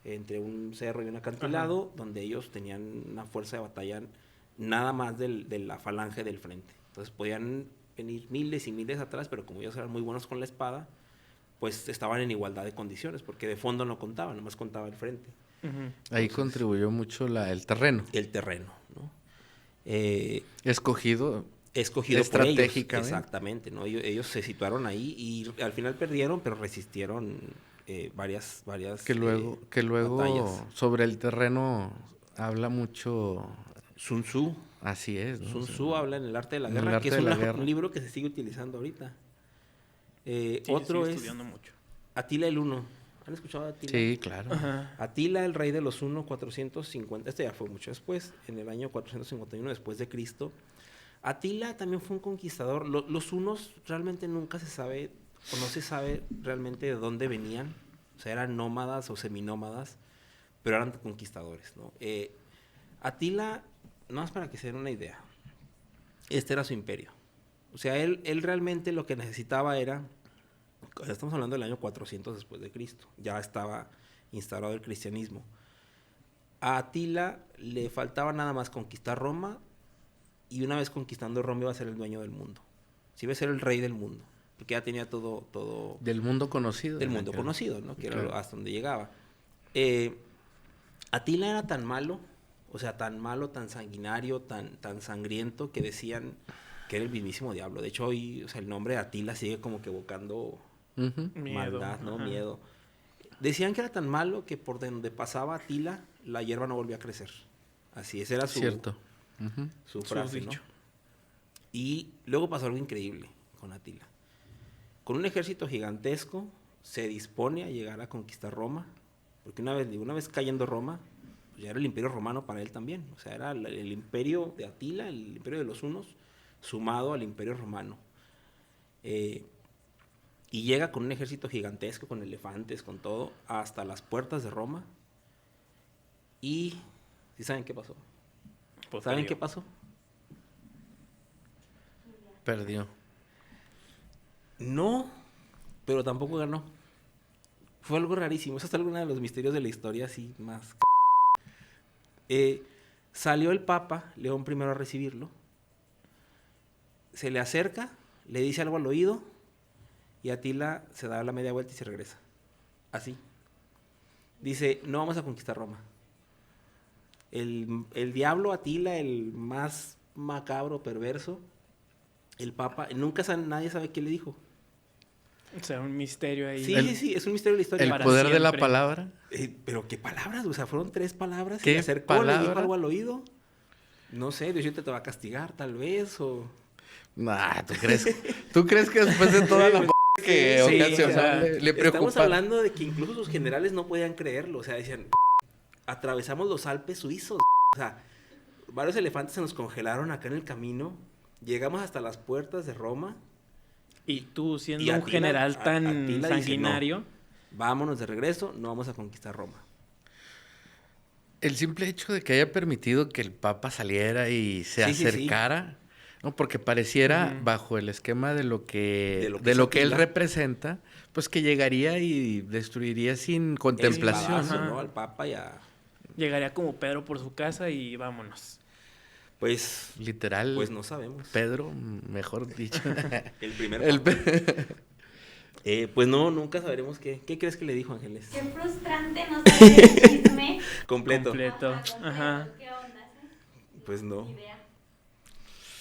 entre un cerro y un acantilado, donde ellos tenían una fuerza de batalla nada más de la falange del frente. Entonces podían venir miles y miles atrás, pero como ellos eran muy buenos con la espada, pues estaban en igualdad de condiciones, porque de fondo no contaban, nomás contaba el frente. Ahí contribuyó mucho el terreno. El terreno, ¿no? Escogido estratégicamente por ellos. Exactamente, ¿no? Ellos se situaron ahí y al final perdieron, pero resistieron varias que luego batallas. Sobre el terreno habla mucho Sun Tzu. Así es, ¿no? Sun Tzu habla en El arte de la guerra, que es un libro que se sigue utilizando ahorita. Otro es estudiando mucho. Atila el Huno. ¿Han escuchado de Atila? Sí, claro. Atila, el rey de los Huno, 450. Este ya fue mucho después, en el año 451 después de Cristo. Atila también fue un conquistador. Los hunos realmente nunca se sabe, o no se sabe realmente de dónde venían. O sea, eran nómadas o seminómadas, pero eran conquistadores, ¿no? Atila, no más para que se den una idea, este era su imperio. O sea, él realmente lo que necesitaba era, estamos hablando del año 400 después de Cristo, ya estaba instaurado el cristianismo. A Atila le faltaba nada más conquistar Roma, y una vez conquistando Roma iba a ser el dueño del mundo. Sí, iba a ser el rey del mundo, porque ya tenía todo del mundo conocido. Del mundo conocido, ¿no? Que era hasta donde llegaba. Atila era tan malo, o sea, tan malo, tan sanguinario, tan sangriento, que decían que era el mismísimo diablo. De hecho, hoy, o sea, el nombre de Atila sigue como que evocando maldad, ¿no? Miedo. Decían que era tan malo que por donde pasaba Atila, la hierba no volvía a crecer. Así, ese era su frase, ¿no? Y luego pasó algo increíble con Atila. Con un ejército gigantesco, se dispone a llegar a conquistar Roma, porque una vez cayendo Roma, pues ya era el imperio romano para él también. O sea, era el imperio de Atila, el imperio de los hunos, sumado al imperio romano. y llega con un ejército gigantesco, con elefantes, con todo, hasta las puertas de Roma. Y ¿sí saben qué pasó? Pues ¿Saben perdió. qué pasó? Perdió. No, pero tampoco ganó. Fue algo rarísimo. Es hasta uno de los misterios de la historia así más. Salió el Papa León I a recibirlo. Se le acerca, le dice algo al oído y Atila se da la media vuelta y se regresa. Así. Dice, no vamos a conquistar Roma. El diablo Atila, el más macabro, perverso, el Papa, nadie sabe qué le dijo. O sea, un misterio ahí. Sí, es un misterio de la historia. El Para poder de la siempre. palabra. Pero qué palabras, o sea, fueron 3 palabras. ¿Qué Se le acercó, le palabra? dijo algo al oído. No sé, Diosito te va a castigar, tal vez, o... Nah, ¿tú crees que después de toda la que sí, ocasionó o sea, le Estamos preocupa? hablando de que incluso sus generales no podían creerlo. O sea, decían, atravesamos los Alpes suizos. O sea, varios elefantes se nos congelaron acá en el camino. Llegamos hasta las puertas de Roma. Y tú, siendo Y un Atila- general tan Atila dice, sanguinario, Vámonos de regreso, no vamos a conquistar Roma. El simple hecho de que haya permitido que el Papa saliera y se Sí, sí, sí. acercara, ¿no? Porque pareciera, Ujú. bajo el esquema de lo que, De lo que es él Atila. representa, pues que llegaría y destruiría sin El contemplación. espadazo, Ajá. ¿no? Al Papa y a... llegaría como Pedro por su casa y vámonos. Pues, Literal, pues no sabemos. Pedro, mejor dicho. El primer El Papa. pe- Pues no, nunca sabremos qué. ¿Qué crees que le dijo Ángeles? Qué frustrante no saber el chisme. Completo. Completo. Completo. Ajá. ¿Qué onda? Pues no. Ni idea.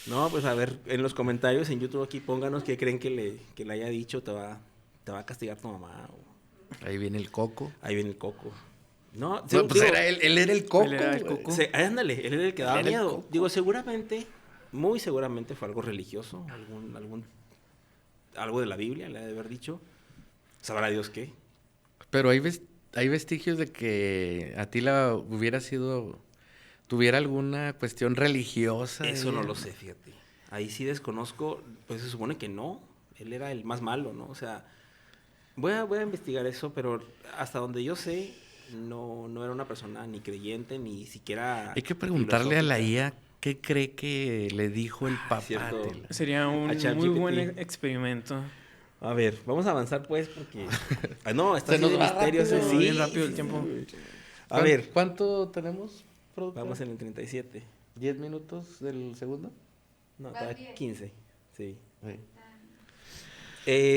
No, pues a ver, en los comentarios en YouTube aquí pónganos qué creen que le haya dicho, te va a castigar tu mamá. O Ahí viene el coco. ahí viene el coco. No, No, digo, pues él era el coco. Él era el güey. coco. ándale, él era el que daba Él era el miedo. coco. Digo, seguramente, muy seguramente fue algo religioso, algo de la Biblia, le ha de haber dicho. Sabrá Dios qué. Pero hay vestigios de que Atila tuviera alguna cuestión religiosa. Eso no lo sé, fíjate. Ahí sí desconozco, pues se supone que no. Él era el más malo, ¿no? O sea, voy a investigar eso, pero hasta donde yo sé, no era una persona ni creyente, ni siquiera... Hay que preguntarle a la filosófica. IA qué cree que le dijo el Papa cierto. a Atila. Sería un A muy ChatGPT. buen experimento. A ver, vamos a avanzar pues, porque... no, está Se así nos de va misterioso. rápido, Sí, bien rápido el sí, tiempo. sí. A ver, ¿Cuánto tenemos, productor? vamos en el 37. ¿10 minutos del segundo? No, Vas está bien. 15. Sí. Sí.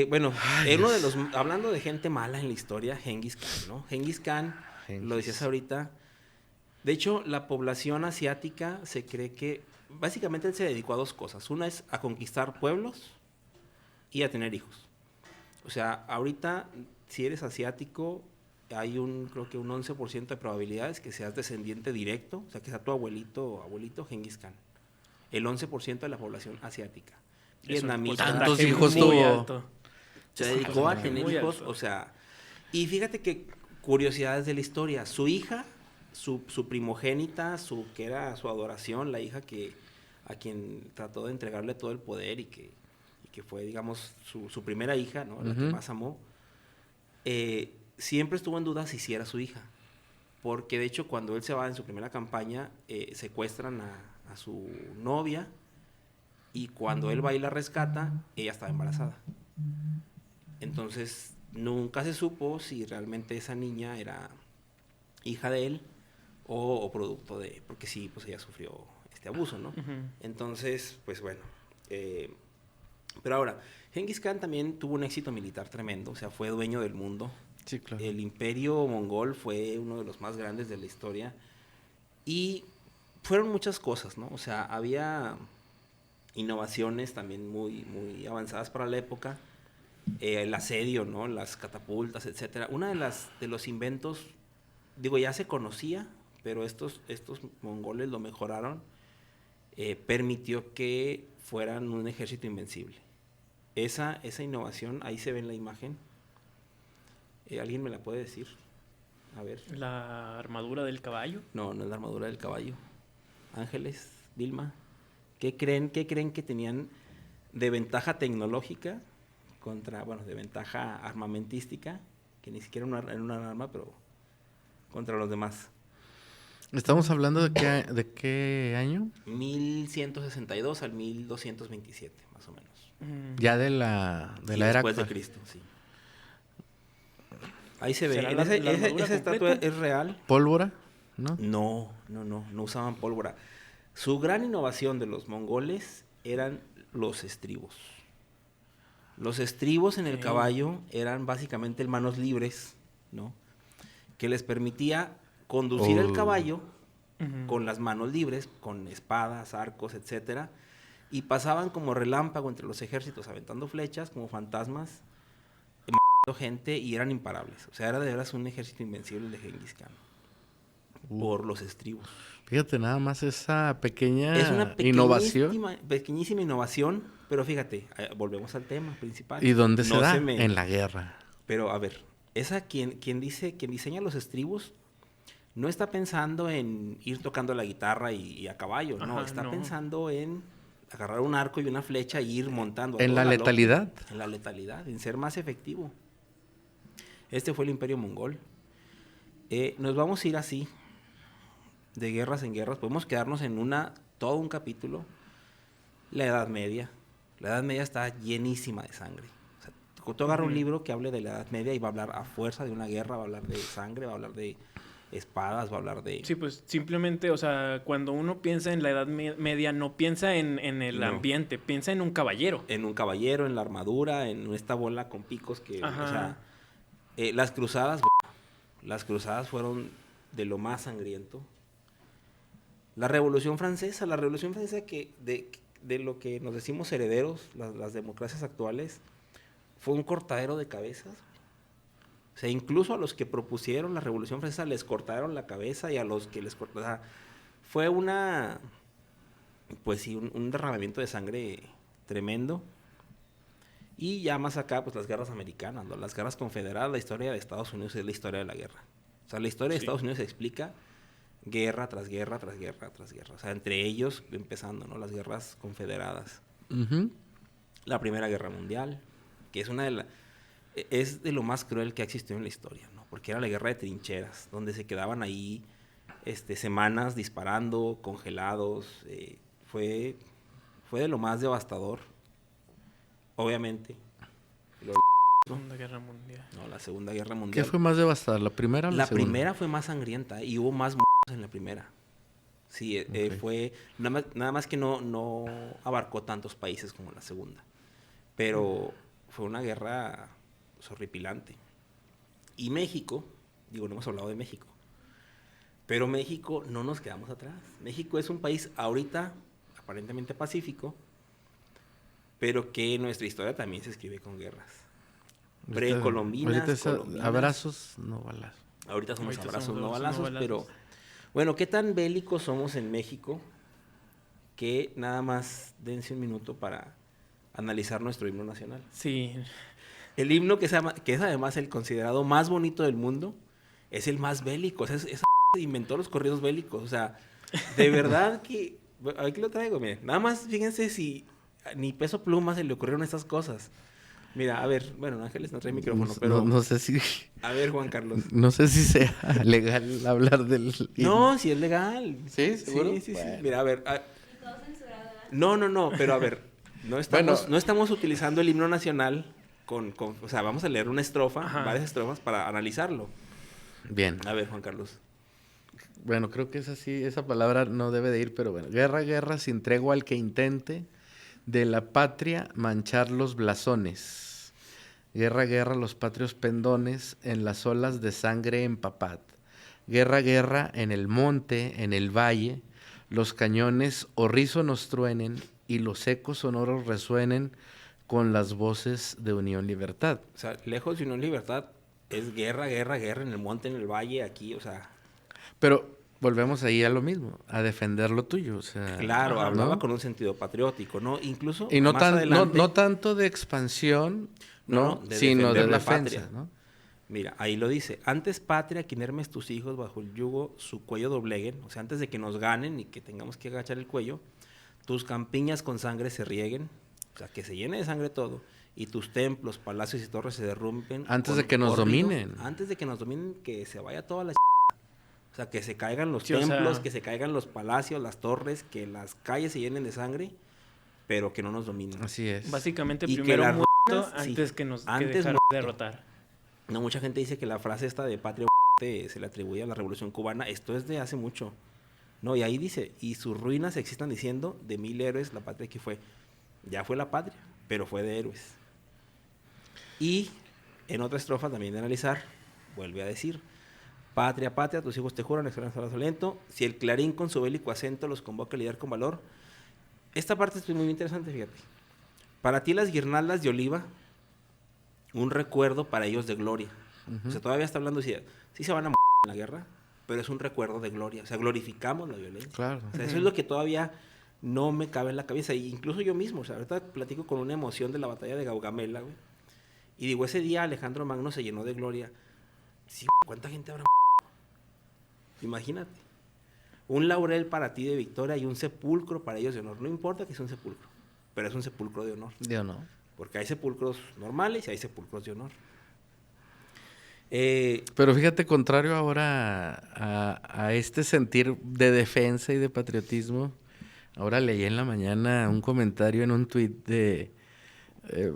Bueno, Ay, uno de Dios. los, hablando de gente mala en la historia, Genghis Khan, ¿no? Genghis Khan, Genghis. lo decías ahorita. De hecho, la población asiática se cree que, básicamente él se dedicó a 2 cosas. Una es a conquistar pueblos y a tener hijos. O sea, ahorita, si eres asiático, hay creo que un 11% de probabilidades que seas descendiente directo, o sea, que sea tu abuelito Genghis Khan. El 11% de la población asiática. Es un Vietnamita, ¿Tantos porcentaje hijos muy tuvo? alto. se Es un dedicó a porcentaje tener muy hijos, alto. o sea, y fíjate que curiosidades de la historia, su hija, su primogénita, que era su adoración, la hija a quien trató de entregarle todo el poder y que fue, digamos, su primera hija, ¿no? La que Ujú. más amó, siempre estuvo en duda si era su hija, porque de hecho cuando él se va en su primera campaña, secuestran a su novia, y cuando él va y la rescata, ella estaba embarazada. Entonces, nunca se supo si realmente esa niña era hija de él o producto de... Porque sí, pues ella sufrió este abuso, ¿no? Ujú. Entonces, pues bueno. Pero ahora, Genghis Khan también tuvo un éxito militar tremendo, o sea, fue dueño del mundo. Sí, claro. El imperio mongol fue uno de los más grandes de la historia. Y fueron muchas cosas, ¿no? O sea, había innovaciones también muy, muy avanzadas para la época. El asedio, ¿no? Las catapultas, etcétera. Una de los inventos, digo, ya se conocía, pero estos mongoles lo mejoraron. Permitió que fueran un ejército invencible. Esa innovación, ahí se ve en la imagen. ¿Alguien me la puede decir? A ver. La armadura del caballo. No, no es la armadura del caballo. Ángeles, Vilma, ¿qué creen que tenían de ventaja tecnológica de ventaja armamentística, que ni siquiera era una arma, pero contra los demás. ¿Estamos hablando de qué año? 1162 al 1227, más o menos. Ya de la Y era después de actual. Cristo, sí. Ahí se ve. ¿Será la armadura Esa estatua completa? es real. ¿Pólvora? ¿No? No usaban pólvora. Su gran innovación de los mongoles eran los estribos. Los estribos en el caballo eran básicamente manos libres, ¿no? Que les permitía conducir el caballo con las manos libres, con espadas, arcos, etcétera, y pasaban como relámpago entre los ejércitos, aventando flechas como fantasmas, matando gente, y eran imparables. O sea, era de veras un ejército invencible el de Genghis Khan. Por los estribos. Fíjate nada más esa pequeña Es una innovación. pequeñísima innovación, pero fíjate, volvemos al tema principal. ¿Y dónde se No da? se me- En la guerra. Pero a ver, quien diseña los estribos no está pensando en ir tocando la guitarra y a caballo, no, Ajá, está no. pensando en agarrar un arco y una flecha e ir montando. a ¿En toda la loca. letalidad? En la letalidad, en ser más efectivo. Este fue el Imperio Mongol. Nos vamos a ir así, de guerras en guerras. Podemos quedarnos en todo un capítulo. La Edad Media. La Edad Media está llenísima de sangre. O sea, tú agarras un libro que hable de la Edad Media y va a hablar a fuerza de una guerra, va a hablar de sangre, va a hablar de espadas, va a hablar de... Sí, pues simplemente, o sea, cuando uno piensa en la Edad Media, no piensa en el No. ambiente, piensa en un caballero. En un caballero, en la armadura, en esta bola con picos que... Ajá. O sea, las cruzadas... Las cruzadas fueron de lo más sangriento. La Revolución Francesa que de lo que nos decimos herederos, las democracias actuales, fue un cortadero de cabezas. O sea, incluso a los que propusieron la Revolución Francesa les cortaron la cabeza, y a los que les cortaron... O sea, fue pues sí, un derramamiento de sangre tremendo. Y ya más acá, pues las guerras americanas, ¿no? Las guerras confederadas. La historia de Estados Unidos es la historia de la guerra. O sea, la historia de Estados Unidos se explica guerra tras guerra, tras guerra, tras guerra. O sea, entre ellos empezando, ¿no? Las guerras confederadas. Ujú. La Primera Guerra Mundial, que es de lo más cruel que ha existido en la historia, ¿no? Porque era la guerra de trincheras, donde se quedaban ahí semanas disparando, congelados. Fue de lo más devastador. Obviamente. Segunda Guerra Mundial. No, la Segunda Guerra Mundial. ¿Qué fue más devastador, la primera o la La segunda? primera fue más sangrienta y hubo más muertos en la primera. Sí, Ok. fue nada más que no abarcó tantos países como la segunda. Pero fue una guerra horripilante. Y México, no hemos hablado de México, pero México no nos quedamos atrás. México es un país ahorita aparentemente pacífico, pero que nuestra historia también se escribe con guerras. Precolombinas, Ahorita es colombinas. abrazos, no balazos. Ahorita somos Ahorita abrazos, somos no abrazos, no balazos, balazos. pero bueno, ¿qué tan bélicos somos en México? Que nada más dense un minuto para analizar nuestro himno nacional. Sí. El himno que es además el considerado más bonito del mundo, es el más bélico. O sea, esa inventó los corridos bélicos. O sea, de verdad que... Aquí lo traigo, miren. Nada más fíjense si ni Peso Pluma se le ocurrieron estas cosas. Mira, a ver, bueno, Ángeles no trae micrófono, pero... No sé si... A ver, Juan Carlos. No sé si sea legal hablar del... No, si es legal. ¿Sí? ¿Seguro? Sí. Bueno. Mira, a ver... Y todo censurado, ¿verdad? No, pero a ver, no Bueno. estamos utilizando el himno nacional o sea, vamos a leer una estrofa, Ajá. varias estrofas para analizarlo. Bien. A ver, Juan Carlos. Bueno, creo que esa palabra no debe de ir, pero bueno. Guerra, guerra, sin tregua al que intente de la patria manchar los blasones. Guerra, guerra, los patrios pendones en las olas de sangre empapad. Guerra, guerra, en el monte, en el valle, los cañones horrísonos truenen y los ecos sonoros resuenen con las voces de Unión Libertad. O sea, lejos de Unión Libertad es guerra, guerra, guerra en el monte, en el valle, aquí, o sea... Pero volvemos ahí a lo mismo, a defender lo tuyo, o sea... Claro, ¿no? hablaba con un sentido patriótico, ¿no? Incluso Y no, más adelante... no tanto de expansión, ¿no? No, de Sino de defender la defensa, patria. ¿no? Mira, ahí lo dice. Antes patria, quien hermes tus hijos bajo el yugo, su cuello dobleguen. O sea, antes de que nos ganen y que tengamos que agachar el cuello, tus campiñas con sangre se rieguen. O sea, que se llene de sangre todo. y tus templos, palacios y torres se derrumben. Antes de que nos dominen. Antes de que nos dominen, que se vaya toda la o sea, que se caigan los Sí, o templos, sea, que se caigan los palacios, las torres, que las calles se llenen de sangre, pero que no nos dominen. Así es. básicamente Y que primero las muerto ruinas, sí, antes que nos que antes dejar muerto. de derrotar. No, mucha gente dice que la frase esta de patria se le atribuye a la Revolución Cubana. Esto es de hace mucho. No, y ahí dice, y sus ruinas existan diciendo, de 1000 héroes, la patria que fue. Ya fue la patria, pero fue de héroes. Y en otra estrofa también de analizar, vuelve a decir, patria, patria, tus hijos te juran, excelencia lento, si el clarín con su bélico acento los convoca a lidiar con valor. Esta parte es muy interesante, fíjate. Para ti las guirnaldas de oliva, un recuerdo para ellos de gloria. O sea, todavía está hablando, sí se van a morir en la guerra, pero es un recuerdo de gloria. O sea, glorificamos la violencia. Claro. O sea, eso es lo que todavía no me cabe en la cabeza. Y incluso yo mismo, o sea, ahorita platico con una emoción de la batalla de Gaugamela, güey. Y digo, ese día Alejandro Magno se llenó de gloria. Sí, ¿cuánta gente habrá? Imagínate. Un laurel para ti de victoria y un sepulcro para ellos de honor. No importa que sea un sepulcro, pero es un sepulcro de honor. Yo no. Porque hay sepulcros normales y hay sepulcros de honor. Pero fíjate, contrario ahora a este sentir de defensa y de patriotismo, ahora leí en la mañana un comentario en un tuit de...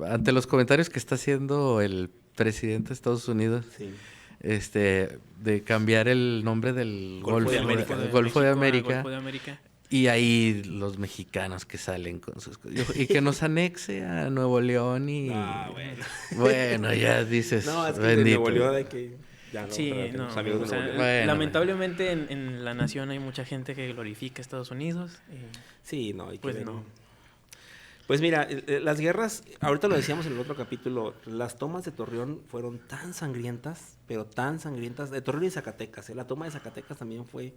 ante los comentarios que está haciendo el presidente de Estados Unidos, Sí. De cambiar el nombre del Golfo de América. Golfo de América. Golfo de América. Y ahí los mexicanos que salen con sus cosas. Y que nos anexe a Nuevo León y... Ah, bueno. Bueno, ya dices, No, es que bendito. Nuevo León hay que... Ya no, Sí, pero no, los amigos de o sea, Nuevo León. Bueno, lamentablemente en la nación hay mucha gente que glorifica a Estados Unidos. Sí, no, hay que Pues ver. no. Pues mira, las guerras, ahorita lo decíamos en el otro capítulo, las tomas de Torreón fueron tan sangrientas, pero tan sangrientas, de Torreón y Zacatecas, la toma de Zacatecas también fue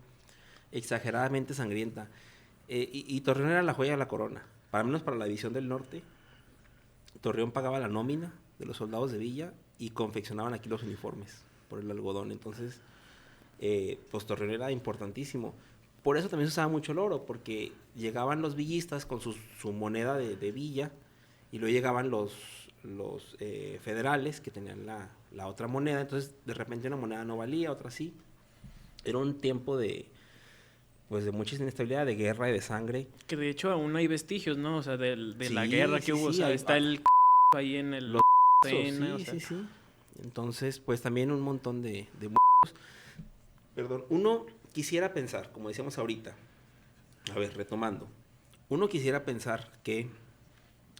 exageradamente sangrienta. Y Torreón era la joya de la corona, para menos para la división del norte. Torreón pagaba la nómina de los soldados de Villa y confeccionaban aquí los uniformes por el algodón. Entonces, pues Torreón era importantísimo. Por eso también se usaba mucho el oro, porque llegaban los villistas con su moneda de Villa y luego llegaban los federales que tenían la otra moneda. Entonces, de repente una moneda no valía, otra sí. Era un tiempo de mucha inestabilidad, de guerra y de sangre. Que de hecho aún hay vestigios, ¿no? O sea, de la Sí, guerra que sí, hubo. sí, o sea, hay- está el ahí en el... Los cena, o sí, sea. sí, sí. Entonces, pues también un montón de muertos. Perdón, uno quisiera pensar, como decíamos ahorita, a ver, retomando, uno quisiera pensar que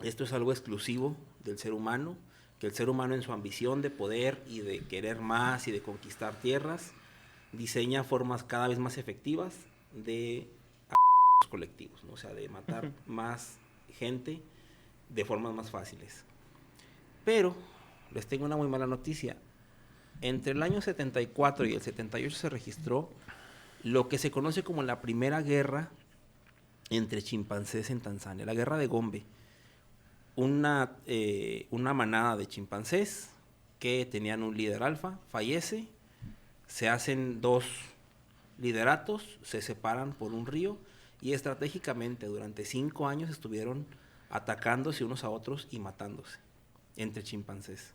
esto es algo exclusivo del ser humano, que el ser humano en su ambición de poder y de querer más y de conquistar tierras, diseña formas cada vez más efectivas de los colectivos, ¿no? O sea, de matar más gente de formas más fáciles. Pero les tengo una muy mala noticia. Entre el año 74 y el 78 se registró lo que se conoce como la primera guerra entre chimpancés en Tanzania, la guerra de Gombe. Una manada de chimpancés que tenían un líder alfa, fallece, se hacen 2 lideratos, se separan por un río y estratégicamente durante 5 años estuvieron atacándose unos a otros y matándose entre chimpancés.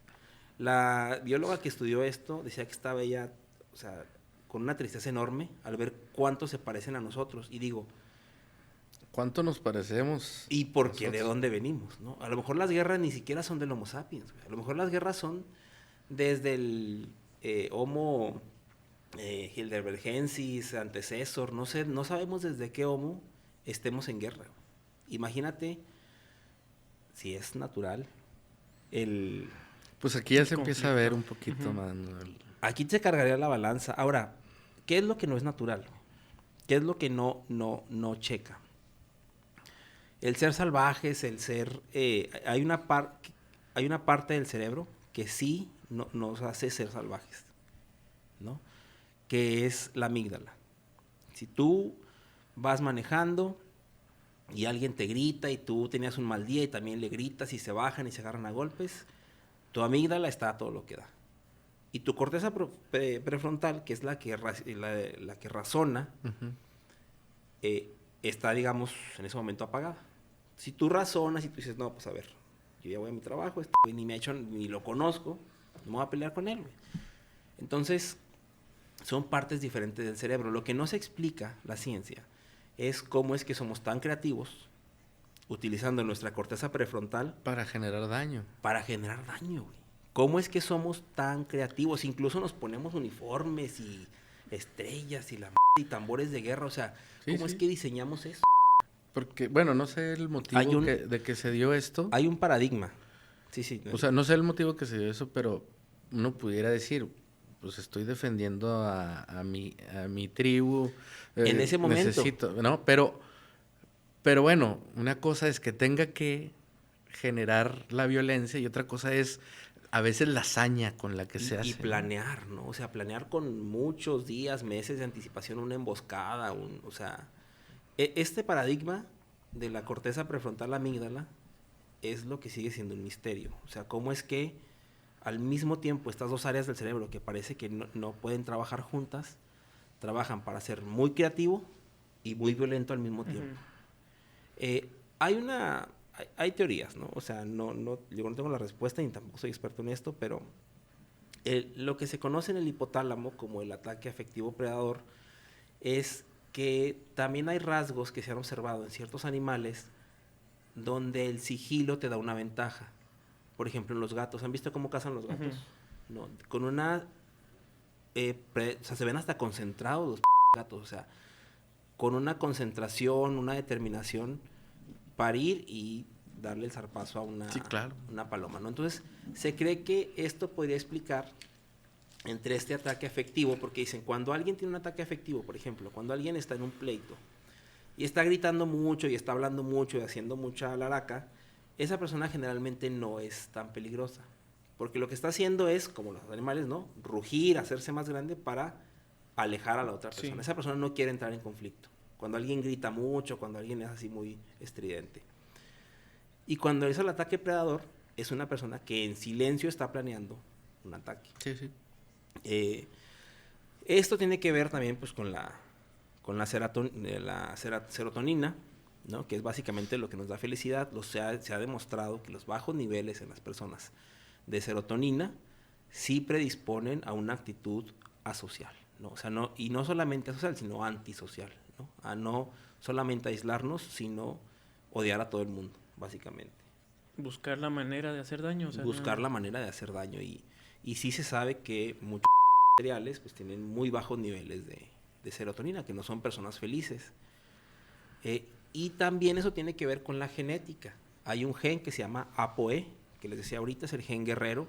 La bióloga que estudió esto decía que estaba ella, o sea, con una tristeza enorme al ver cuánto se parecen a nosotros. Y digo, ¿cuánto nos parecemos? ¿y por qué? ¿De nosotros? dónde venimos? ¿No? A lo mejor las guerras ni siquiera son del Homo sapiens. Güey. A lo mejor las guerras son desde el Homo heidelbergensis, antecesor. No sé, no sabemos desde qué Homo estemos en guerra. Imagínate si es natural el... Pues aquí ya El se empieza a conflicto. ver un poquito Ujú. más, ¿no? Aquí se cargaría la balanza. Ahora, ¿qué es lo que no es natural? ¿Qué es lo que no checa? El ser salvajes, el ser... hay una parte del cerebro que sí nos hace ser salvajes, ¿no? Que es la amígdala. Si tú vas manejando y alguien te grita y tú tenías un mal día y también le gritas y se bajan y se agarran a golpes, tu amígdala está a todo lo que da. Y tu corteza prefrontal, que es la que razona, Ujú. está, digamos, en ese momento apagada. Si tú razonas y tú dices, no, pues a ver, yo ya voy a mi trabajo, güey ni me ha hecho, ni lo conozco, no me voy a pelear con él, güey. Entonces, son partes diferentes del cerebro. Lo que no se explica la ciencia es cómo es que somos tan creativos utilizando nuestra corteza prefrontal Para generar daño. para generar daño, güey. ¿Cómo es que somos tan creativos? Incluso nos ponemos uniformes y estrellas y y tambores de guerra. O sea, Sí, ¿cómo sí. es que diseñamos eso? Porque, bueno, no sé el motivo Hay un- de que se dio esto. Hay un paradigma. Sí, sí. O sea, no sé el motivo que se dio eso, pero uno pudiera decir, pues estoy defendiendo a mi tribu. En ese momento. Necesito, ¿no? Pero bueno, una cosa es que tenga que generar la violencia y otra cosa es a veces la hazaña con la que se hace. Y planear, ¿no? O sea, planear con muchos días, meses de anticipación una emboscada, o sea, este paradigma de la corteza prefrontal amígdala es lo que sigue siendo un misterio. O sea, cómo es que al mismo tiempo estas dos áreas del cerebro que parece que no pueden trabajar juntas, trabajan para ser muy creativo y muy violento al mismo tiempo. Hay teorías, ¿no? O sea, yo no tengo la respuesta ni tampoco soy experto en esto, pero lo que se conoce en el hipotálamo como el ataque afectivo predador es que también hay rasgos que se han observado en ciertos animales donde el sigilo te da una ventaja. Por ejemplo, en los gatos. ¿Han visto cómo cazan los gatos? No, con una... o sea, se ven hasta concentrados los gatos. O sea, con una concentración, una determinación para ir y darle el zarpazo a una, sí, claro, una paloma, ¿no? Entonces, se cree que esto podría explicar entre este ataque afectivo, porque dicen, cuando alguien tiene un ataque afectivo, por ejemplo, cuando alguien está en un pleito y está gritando mucho y está hablando mucho y haciendo mucha laraca, esa persona generalmente no es tan peligrosa, porque lo que está haciendo es, como los animales, ¿no? Rugir, hacerse más grande para alejar a la otra persona. Sí. Esa persona no quiere entrar en conflicto. Cuando alguien grita mucho, cuando alguien es así muy estridente. Y cuando es el ataque predador, es una persona que en silencio está planeando un ataque. sí, sí. Esto tiene que ver también pues con la serotonina, ¿no? Que es básicamente lo que nos da felicidad. Se ha demostrado que los bajos niveles en las personas de serotonina sí predisponen a una actitud asocial, ¿no? O sea, y no solamente asocial, sino antisocial, ¿no? A no solamente aislarnos, sino odiar a todo el mundo, básicamente. Buscar la manera de hacer daño. O sea, Buscar la manera de hacer daño. Y sí se sabe que muchos cereales pues tienen muy bajos niveles de serotonina, que no son personas felices. Y también eso tiene que ver con la genética. Hay un gen que se llama ApoE, que les decía ahorita, es el gen guerrero,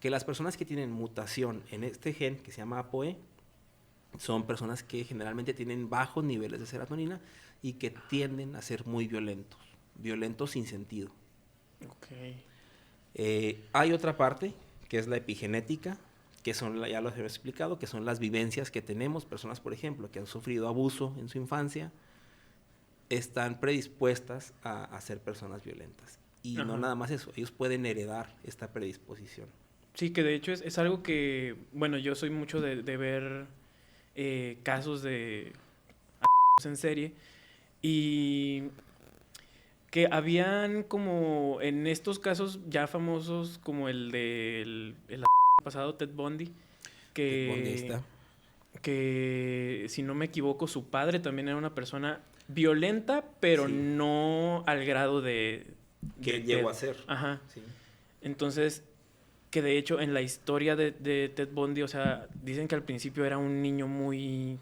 que las personas que tienen mutación en este gen que se llama ApoE son personas que generalmente tienen bajos niveles de serotonina y que tienden a ser muy violentos sin sentido. Ok. Hay otra parte que es la epigenética, que son, ya lo he explicado, que son las vivencias que tenemos. Personas, por ejemplo, que han sufrido abuso en su infancia, están predispuestas a ser personas violentas. Y Ajá. no nada más eso, ellos pueden heredar esta predisposición. Sí, que de hecho es algo que, bueno, yo soy mucho de ver casos de en serie y que habían como en estos casos ya famosos como el del pasado Ted Bundy, Ted Bundy, ahí está. que si no me equivoco su padre también era una persona violenta, pero Sí. no al grado de Que de llegó Ted. a ser. Ajá. Sí. Entonces, que de hecho en la historia de Ted Bundy, o sea, dicen que al principio era un niño muy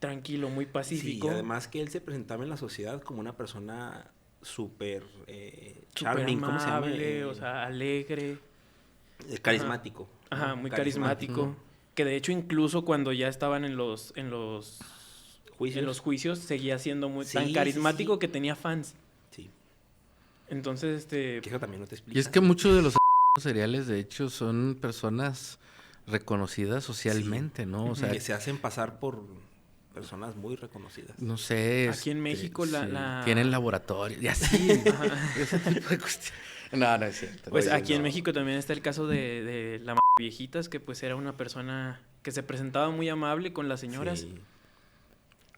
tranquilo, muy pacífico. Sí, además que él se presentaba en la sociedad como una persona súper súper charming, ¿cómo se llama? amable, o sea, alegre. Carismático. Ajá, ¿no? muy carismático. Que de hecho incluso cuando ya estaban en los juicios seguía siendo muy Sí, tan carismático sí. que tenía fans. Sí, Entonces, que eso también no te explica. Y es que muchos de los seriales, de hecho, son personas reconocidas socialmente, Sí. ¿no? O sea, que se hacen pasar por personas muy reconocidas. no sé. Aquí en México la- tienen laboratorio y así. Ese tipo de cuestiones. No, no es cierto. pues Oye, aquí en no. México también está el caso de la viejitas, que pues era una persona que se presentaba muy amable con las señoras. Sí,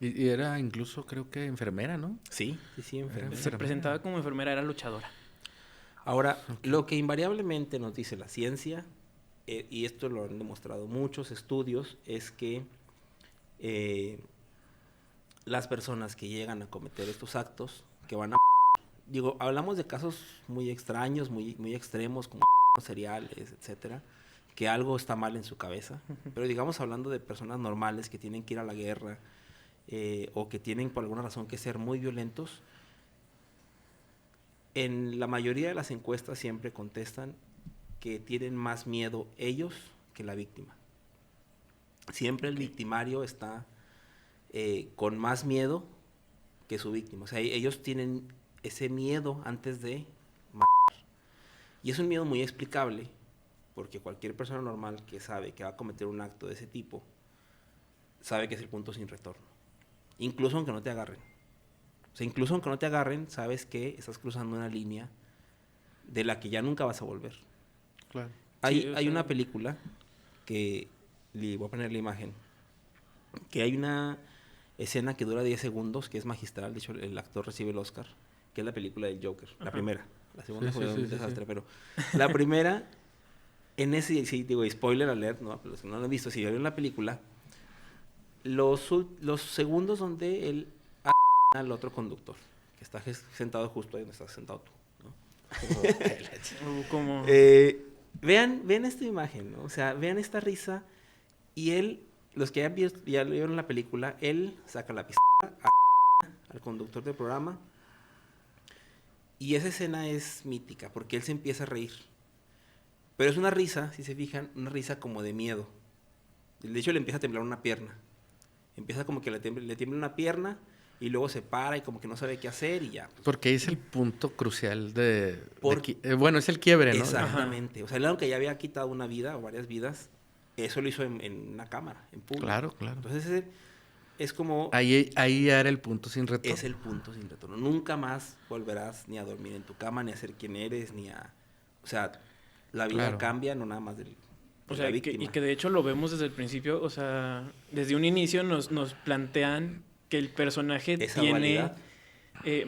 Y era incluso, creo que enfermera, ¿no? sí, enfermera. Se presentaba como enfermera, era luchadora. Ahora, lo que invariablemente nos dice la ciencia, y esto lo han demostrado muchos estudios, es que las personas que llegan a cometer estos actos, que van a... Digo, hablamos de casos muy extraños, muy extremos, como seriales, etcétera, que algo está mal en su cabeza, pero digamos hablando de personas normales que tienen que ir a la guerra, o que tienen por alguna razón que ser muy violentos, en la mayoría de las encuestas siempre contestan que tienen más miedo ellos que la víctima. Siempre el victimario está con más miedo que su víctima. O sea, ellos tienen ese miedo antes de matar. Y es un miedo muy explicable, porque cualquier persona normal que sabe que va a cometer un acto de ese tipo, sabe que es el punto sin retorno. Incluso aunque no te agarren. O sea, incluso aunque no te agarren, sabes que estás cruzando una línea de la que ya nunca vas a volver. Claro. Hay una película que, le voy a poner la imagen, que hay una escena que dura 10 segundos, que es magistral, de hecho el actor recibe el Oscar, que es la película del Joker, la primera. La segunda fue un desastre, pero la primera, en ese, sí, digo, spoiler alert, ¿no? Pero los que no lo han visto, si vieron la película, los segundos donde él al otro conductor, que está sentado justo ahí donde estás sentado tú, ¿no? Como... vean esta imagen, ¿no? O sea, vean esta risa, y él, los que ya vieron la película, él saca la pistola al conductor del programa, y esa escena es mítica, porque él se empieza a reír, pero es una risa, si se fijan, una risa como de miedo. De hecho le empieza a temblar una pierna, empieza como que le tiembla una pierna, y luego se para y como que no sabe qué hacer y ya. Pues, porque ahí es el punto crucial bueno, es el quiebre, ¿no? Exactamente. O sea, él, aunque ya había quitado una vida o varias vidas, eso lo hizo en una cámara, en público. Claro, claro. Entonces es como... Ahí ya era el punto sin retorno. Es el punto sin retorno. Nunca más volverás ni a dormir en tu cama, ni a ser quien eres, ni a... O sea, la vida cambia, no nada más de la víctima. Y que de hecho lo vemos desde el principio, o sea, desde un inicio nos plantean que el personaje esa tiene dualidad.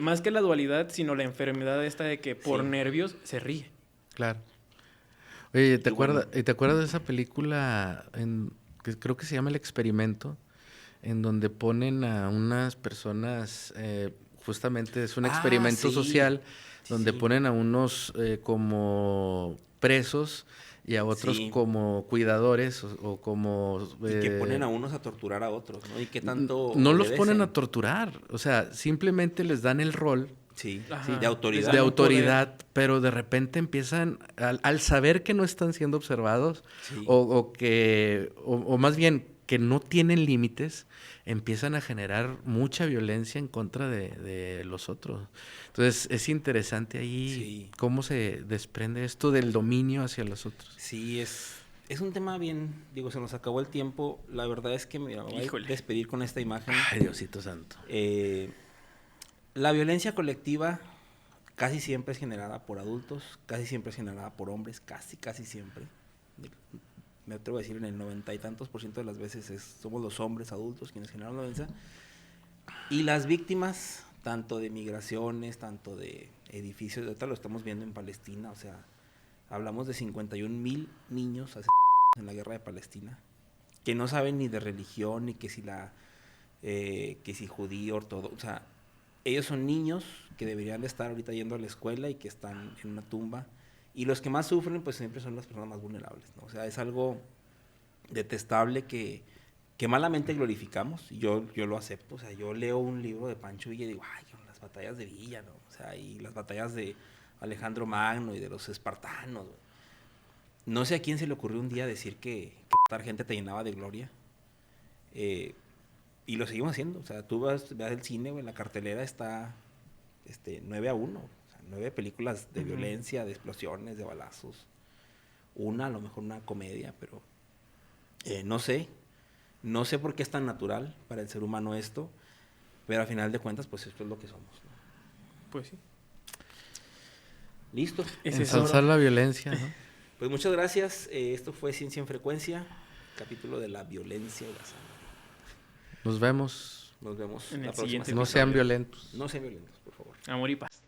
Más que la dualidad, sino la enfermedad esta de que por nervios se ríe. Claro. Oye, ¿te acuerdas de esa película que creo que se llama El Experimento? En donde ponen a unas personas, justamente es un experimento social, donde ponen a unos como presos y a otros como cuidadores o como... y que ponen a unos a torturar a otros, ¿no? Y que tanto... No los ponen a torturar, o sea, simplemente les dan el rol de autoridad. De autoridad, pero de repente empiezan, al saber que no están siendo observados, o más bien que no tienen límites, empiezan a generar mucha violencia en contra de los otros. Entonces es interesante ahí cómo se desprende esto del dominio hacia los otros. Sí, es un tema bien, digo, se nos acabó el tiempo. La verdad es que me voy a despedir con esta imagen. Ay, Diosito santo. La violencia colectiva casi siempre es generada por adultos, casi siempre es generada por hombres, casi siempre. Me atrevo a decir en el 90 y tantos % de las veces somos los hombres adultos quienes generan la violencia. Y las víctimas, tanto de migraciones, tanto de edificios, ahorita lo estamos viendo en Palestina, o sea, hablamos de 51,000 niños asesinados en la guerra de Palestina, que no saben ni de religión, ni que si judío, ortodoxo, o sea, ellos son niños que deberían de estar ahorita yendo a la escuela y que están en una tumba. Y los que más sufren, pues siempre son las personas más vulnerables, ¿no? O sea, es algo detestable que malamente glorificamos, y yo lo acepto. O sea, yo leo un libro de Pancho Villa y digo, ay, las batallas de Villa, ¿no? O sea, y las batallas de Alejandro Magno y de los espartanos, ¿no? No sé a quién se le ocurrió un día decir que matar gente te llenaba de gloria. Y lo seguimos haciendo. O sea, tú vas al cine, güey, en la cartelera está 9-1. 9 películas de violencia, de explosiones, de balazos. A lo mejor una comedia, pero no sé por qué es tan natural para el ser humano esto, pero al final de cuentas, pues esto es lo que somos, ¿no? Pues sí. Listo. Ensalzar la violencia, ¿no? Pues muchas gracias. Esto fue Ciencia en Frecuencia, capítulo de la violencia y la sangre. Nos vemos Nos vemos en la el próxima siguiente semana. No sean violentos. No sean violentos, por favor. Amor y paz.